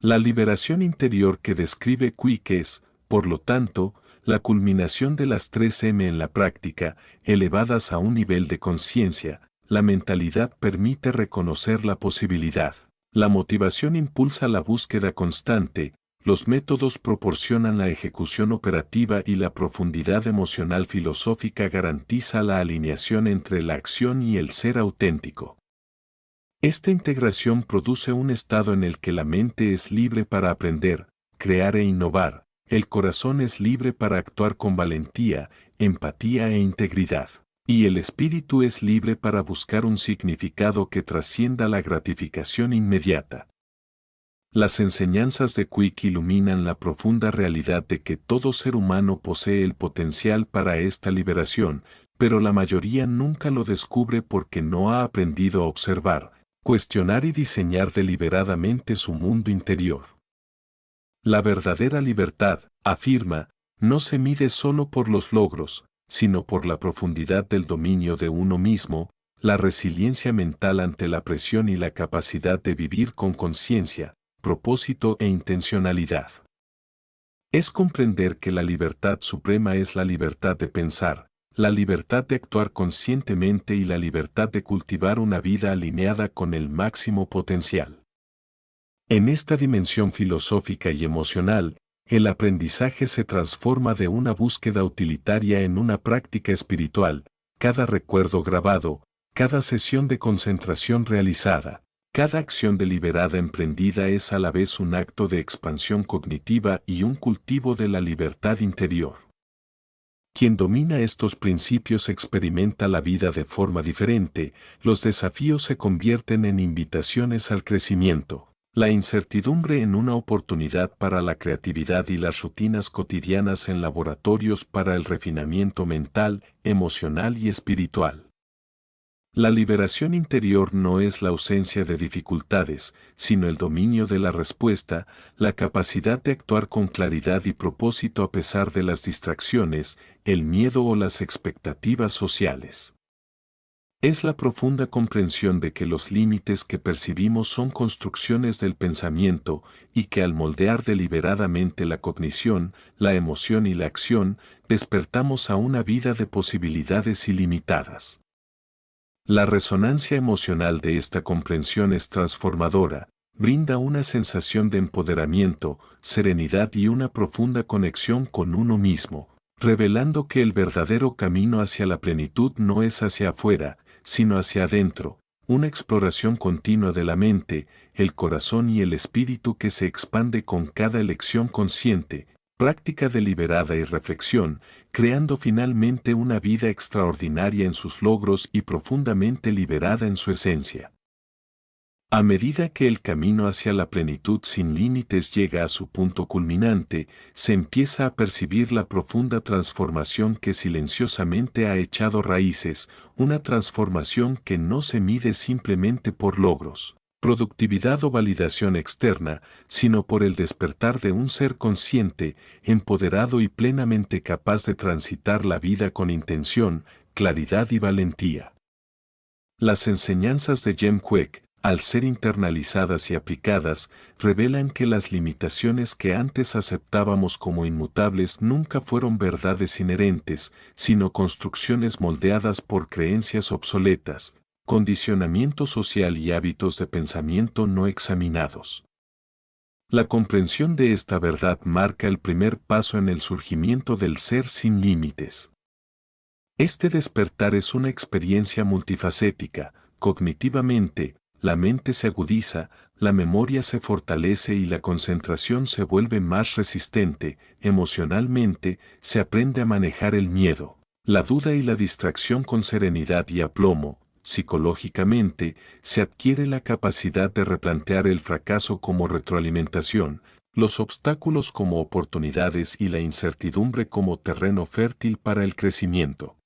La liberación interior que describe Quick es, por lo tanto, la culminación de las 3M en la práctica, elevadas a un nivel de conciencia. La mentalidad permite reconocer la posibilidad. La motivación impulsa la búsqueda constante, los métodos proporcionan la ejecución operativa y la profundidad emocional filosófica garantiza la alineación entre la acción y el ser auténtico. Esta integración produce un estado en el que la mente es libre para aprender, crear e innovar, el corazón es libre para actuar con valentía, empatía e integridad. Y el espíritu es libre para buscar un significado que trascienda la gratificación inmediata. Las enseñanzas de Quick iluminan la profunda realidad de que todo ser humano posee el potencial para esta liberación, pero la mayoría nunca lo descubre porque no ha aprendido a observar, cuestionar y diseñar deliberadamente su mundo interior. La verdadera libertad, afirma, no se mide solo por los logros, sino por la profundidad del dominio de uno mismo, la resiliencia mental ante la presión y la capacidad de vivir con conciencia, propósito e intencionalidad. Es comprender que la libertad suprema es la libertad de pensar, la libertad de actuar conscientemente y la libertad de cultivar una vida alineada con el máximo potencial. En esta dimensión filosófica y emocional, el aprendizaje se transforma de una búsqueda utilitaria en una práctica espiritual, cada recuerdo grabado, cada sesión de concentración realizada, cada acción deliberada emprendida es a la vez un acto de expansión cognitiva y un cultivo de la libertad interior. Quien domina estos principios experimenta la vida de forma diferente, los desafíos se convierten en invitaciones al crecimiento. La incertidumbre en una oportunidad para la creatividad y las rutinas cotidianas en laboratorios para el refinamiento mental, emocional y espiritual. La liberación interior no es la ausencia de dificultades, sino el dominio de la respuesta, la capacidad de actuar con claridad y propósito a pesar de las distracciones, el miedo o las expectativas sociales. Es la profunda comprensión de que los límites que percibimos son construcciones del pensamiento y que al moldear deliberadamente la cognición, la emoción y la acción, despertamos a una vida de posibilidades ilimitadas. La resonancia emocional de esta comprensión es transformadora, brinda una sensación de empoderamiento, serenidad y una profunda conexión con uno mismo, revelando que el verdadero camino hacia la plenitud no es hacia afuera, sino hacia adentro, una exploración continua de la mente, el corazón y el espíritu que se expande con cada elección consciente, práctica deliberada y reflexión, creando finalmente una vida extraordinaria en sus logros y profundamente liberada en su esencia. A medida que el camino hacia la plenitud sin límites llega a su punto culminante, se empieza a percibir la profunda transformación que silenciosamente ha echado raíces, una transformación que no se mide simplemente por logros, productividad o validación externa, sino por el despertar de un ser consciente, empoderado y plenamente capaz de transitar la vida con intención, claridad y valentía. Las enseñanzas de Jem Quick, al ser internalizadas y aplicadas, revelan que las limitaciones que antes aceptábamos como inmutables nunca fueron verdades inherentes, sino construcciones moldeadas por creencias obsoletas, condicionamiento social y hábitos de pensamiento no examinados. La comprensión de esta verdad marca el primer paso en el surgimiento del ser sin límites. Este despertar es una experiencia multifacética. Cognitivamente, la mente se agudiza, la memoria se fortalece y la concentración se vuelve más resistente. Emocionalmente, se aprende a manejar el miedo, la duda y la distracción con serenidad y aplomo. Psicológicamente, se adquiere la capacidad de replantear el fracaso como retroalimentación, los obstáculos como oportunidades y la incertidumbre como terreno fértil para el crecimiento.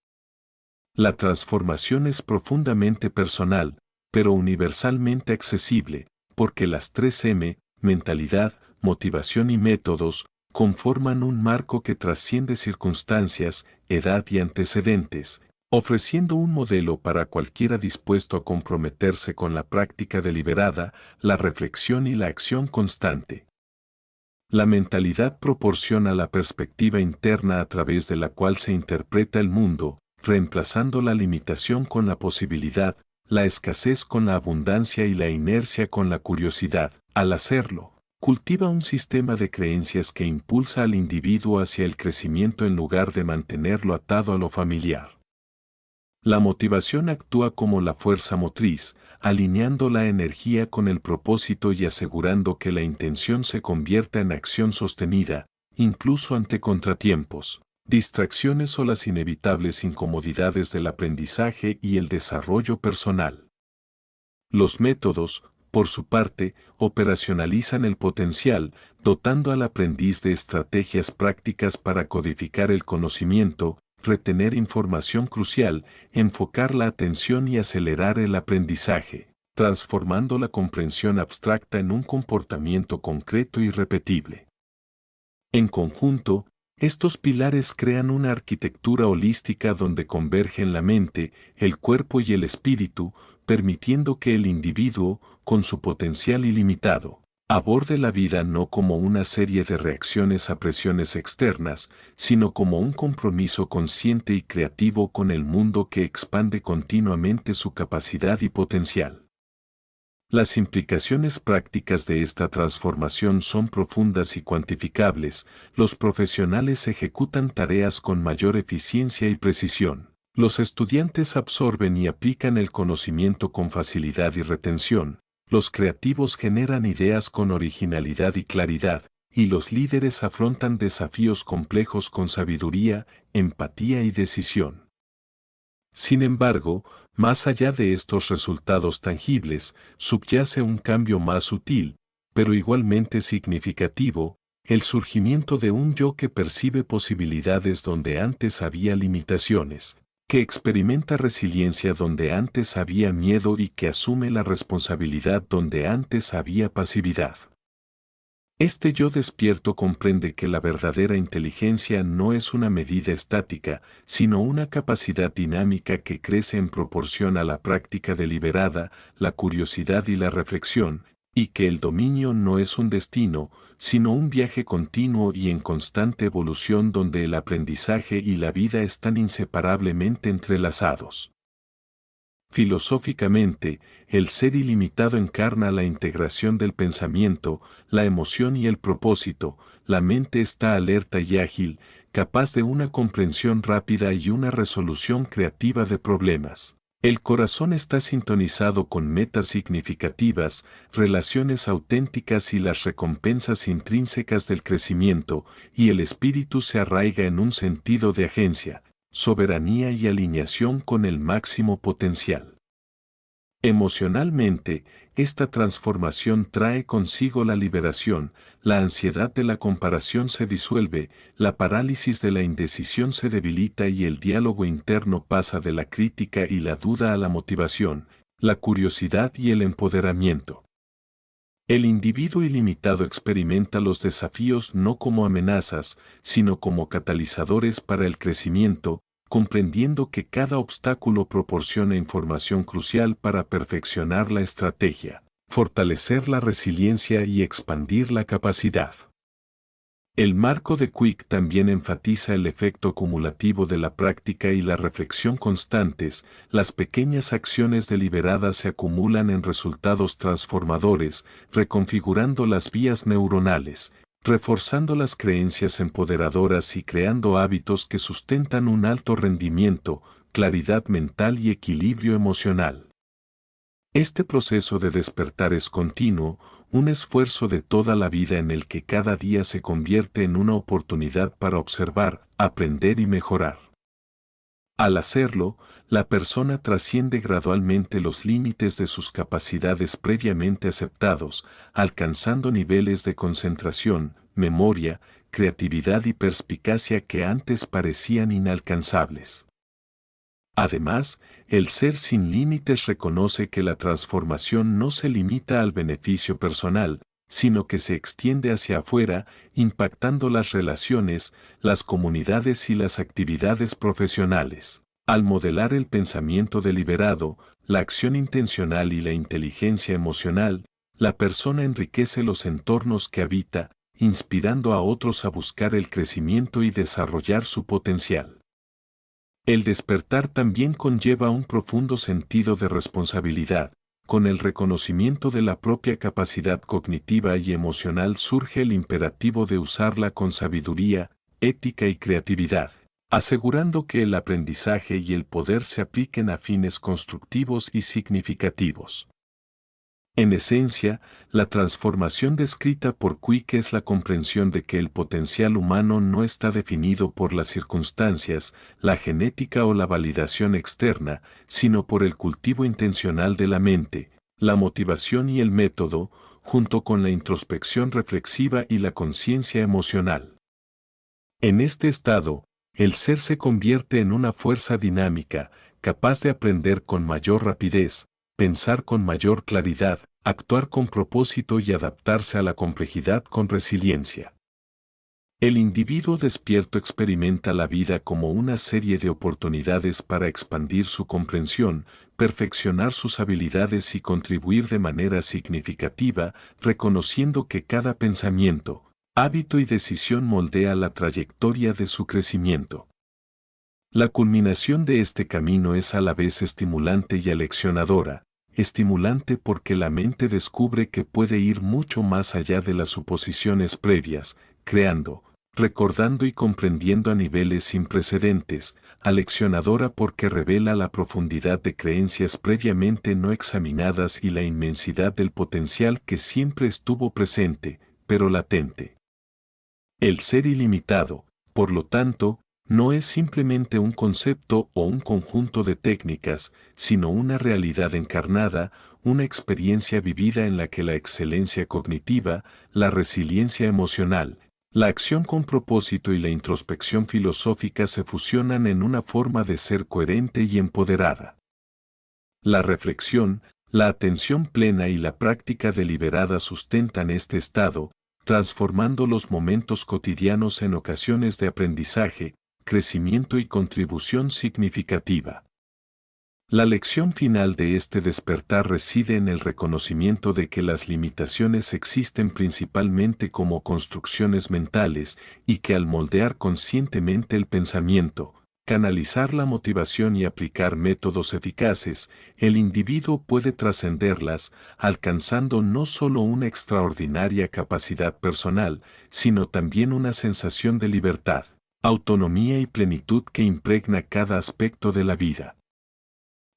La transformación es profundamente personal, pero universalmente accesible, porque las 3M, mentalidad, motivación y métodos, conforman un marco que trasciende circunstancias, edad y antecedentes, ofreciendo un modelo para cualquiera dispuesto a comprometerse con la práctica deliberada, la reflexión y la acción constante. La mentalidad proporciona la perspectiva interna a través de la cual se interpreta el mundo, reemplazando la limitación con la posibilidad, la escasez con la abundancia y la inercia con la curiosidad. Al hacerlo, cultiva un sistema de creencias que impulsa al individuo hacia el crecimiento en lugar de mantenerlo atado a lo familiar. La motivación actúa como la fuerza motriz, alineando la energía con el propósito y asegurando que la intención se convierta en acción sostenida, incluso ante contratiempos, distracciones o las inevitables incomodidades del aprendizaje y el desarrollo personal. Los métodos, por su parte, operacionalizan el potencial, dotando al aprendiz de estrategias prácticas para codificar el conocimiento, retener información crucial, enfocar la atención y acelerar el aprendizaje, transformando la comprensión abstracta en un comportamiento concreto y repetible. En conjunto, estos pilares crean una arquitectura holística donde convergen la mente, el cuerpo y el espíritu, permitiendo que el individuo, con su potencial ilimitado, aborde la vida no como una serie de reacciones a presiones externas, sino como un compromiso consciente y creativo con el mundo que expande continuamente su capacidad y potencial. Las implicaciones prácticas de esta transformación son profundas y cuantificables. Los profesionales ejecutan tareas con mayor eficiencia y precisión. Los estudiantes absorben y aplican el conocimiento con facilidad y retención. Los creativos generan ideas con originalidad y claridad, y los líderes afrontan desafíos complejos con sabiduría, empatía y decisión. Sin embargo, más allá de estos resultados tangibles, subyace un cambio más sutil, pero igualmente significativo, el surgimiento de un yo que percibe posibilidades donde antes había limitaciones, que experimenta resiliencia donde antes había miedo y que asume la responsabilidad donde antes había pasividad. Este yo despierto comprende que la verdadera inteligencia no es una medida estática, sino una capacidad dinámica que crece en proporción a la práctica deliberada, la curiosidad y la reflexión, y que el dominio no es un destino, sino un viaje continuo y en constante evolución donde el aprendizaje y la vida están inseparablemente entrelazados. Filosóficamente, el ser ilimitado encarna la integración del pensamiento, la emoción y el propósito. La mente está alerta y ágil, capaz de una comprensión rápida y una resolución creativa de problemas. El corazón está sintonizado con metas significativas, relaciones auténticas y las recompensas intrínsecas del crecimiento, y el espíritu se arraiga en un sentido de agencia, soberanía y alineación con el máximo potencial. Emocionalmente, esta transformación trae consigo la liberación, la ansiedad de la comparación se disuelve, la parálisis de la indecisión se debilita y el diálogo interno pasa de la crítica y la duda a la motivación, la curiosidad y el empoderamiento. El individuo ilimitado experimenta los desafíos no como amenazas, sino como catalizadores para el crecimiento, comprendiendo que cada obstáculo proporciona información crucial para perfeccionar la estrategia, fortalecer la resiliencia y expandir la capacidad. El marco de Quick también enfatiza el efecto acumulativo de la práctica y la reflexión constantes. Las pequeñas acciones deliberadas se acumulan en resultados transformadores, reconfigurando las vías neuronales, reforzando las creencias empoderadoras y creando hábitos que sustentan un alto rendimiento, claridad mental y equilibrio emocional. Este proceso de despertar es continuo, un esfuerzo de toda la vida en el que cada día se convierte en una oportunidad para observar, aprender y mejorar. Al hacerlo, la persona trasciende gradualmente los límites de sus capacidades previamente aceptados, alcanzando niveles de concentración, memoria, creatividad y perspicacia que antes parecían inalcanzables. Además, el ser sin límites reconoce que la transformación no se limita al beneficio personal, sino que se extiende hacia afuera, impactando las relaciones, las comunidades y las actividades profesionales. Al modelar el pensamiento deliberado, la acción intencional y la inteligencia emocional, la persona enriquece los entornos que habita, inspirando a otros a buscar el crecimiento y desarrollar su potencial. El despertar también conlleva un profundo sentido de responsabilidad. Con el reconocimiento de la propia capacidad cognitiva y emocional surge el imperativo de usarla con sabiduría, ética y creatividad, asegurando que el aprendizaje y el poder se apliquen a fines constructivos y significativos. En esencia, la transformación descrita por Quick es la comprensión de que el potencial humano no está definido por las circunstancias, la genética o la validación externa, sino por el cultivo intencional de la mente, la motivación y el método, junto con la introspección reflexiva y la conciencia emocional. En este estado, el ser se convierte en una fuerza dinámica, capaz de aprender con mayor rapidez, pensar con mayor claridad, actuar con propósito y adaptarse a la complejidad con resiliencia. El individuo despierto experimenta la vida como una serie de oportunidades para expandir su comprensión, perfeccionar sus habilidades y contribuir de manera significativa, reconociendo que cada pensamiento, hábito y decisión moldea la trayectoria de su crecimiento. La culminación de este camino es a la vez estimulante y aleccionadora. Estimulante porque la mente descubre que puede ir mucho más allá de las suposiciones previas, creando, recordando y comprendiendo a niveles sin precedentes, aleccionadora porque revela la profundidad de creencias previamente no examinadas y la inmensidad del potencial que siempre estuvo presente, pero latente. El ser ilimitado, por lo tanto, no es simplemente un concepto o un conjunto de técnicas, sino una realidad encarnada, una experiencia vivida en la que la excelencia cognitiva, la resiliencia emocional, la acción con propósito y la introspección filosófica se fusionan en una forma de ser coherente y empoderada. La reflexión, la atención plena y la práctica deliberada sustentan este estado, transformando los momentos cotidianos en ocasiones de aprendizaje, crecimiento y contribución significativa. La lección final de este despertar reside en el reconocimiento de que las limitaciones existen principalmente como construcciones mentales y que al moldear conscientemente el pensamiento, canalizar la motivación y aplicar métodos eficaces, el individuo puede trascenderlas, alcanzando no solo una extraordinaria capacidad personal, sino también una sensación de libertad, autonomía y plenitud que impregna cada aspecto de la vida.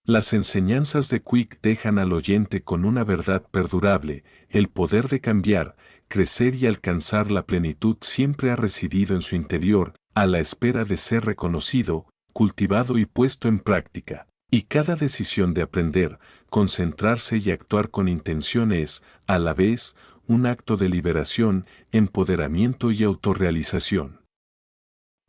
Las enseñanzas de Quick dejan al oyente con una verdad perdurable: el poder de cambiar, crecer y alcanzar la plenitud siempre ha residido en su interior, a la espera de ser reconocido, cultivado y puesto en práctica. Y cada decisión de aprender, concentrarse y actuar con intención es, a la vez, un acto de liberación, empoderamiento y autorrealización.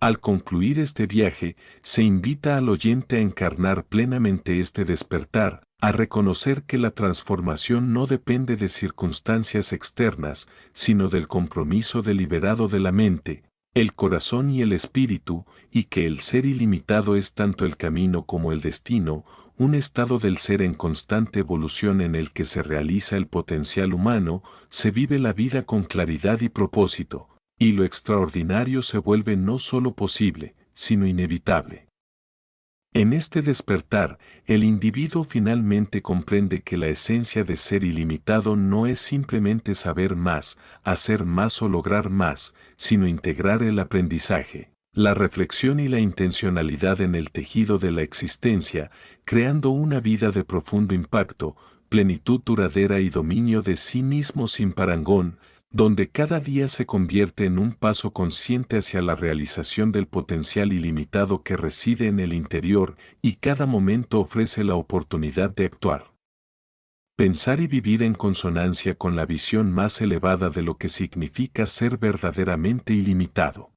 Al concluir este viaje, se invita al oyente a encarnar plenamente este despertar, a reconocer que la transformación no depende de circunstancias externas, sino del compromiso deliberado de la mente, el corazón y el espíritu, y que el ser ilimitado es tanto el camino como el destino, un estado del ser en constante evolución en el que se realiza el potencial humano, se vive la vida con claridad y propósito, y lo extraordinario se vuelve no solo posible, sino inevitable. En este despertar, el individuo finalmente comprende que la esencia de ser ilimitado no es simplemente saber más, hacer más o lograr más, sino integrar el aprendizaje, la reflexión y la intencionalidad en el tejido de la existencia, creando una vida de profundo impacto, plenitud duradera y dominio de sí mismo sin parangón, donde cada día se convierte en un paso consciente hacia la realización del potencial ilimitado que reside en el interior y cada momento ofrece la oportunidad de actuar. Pensar y vivir en consonancia con la visión más elevada de lo que significa ser verdaderamente ilimitado.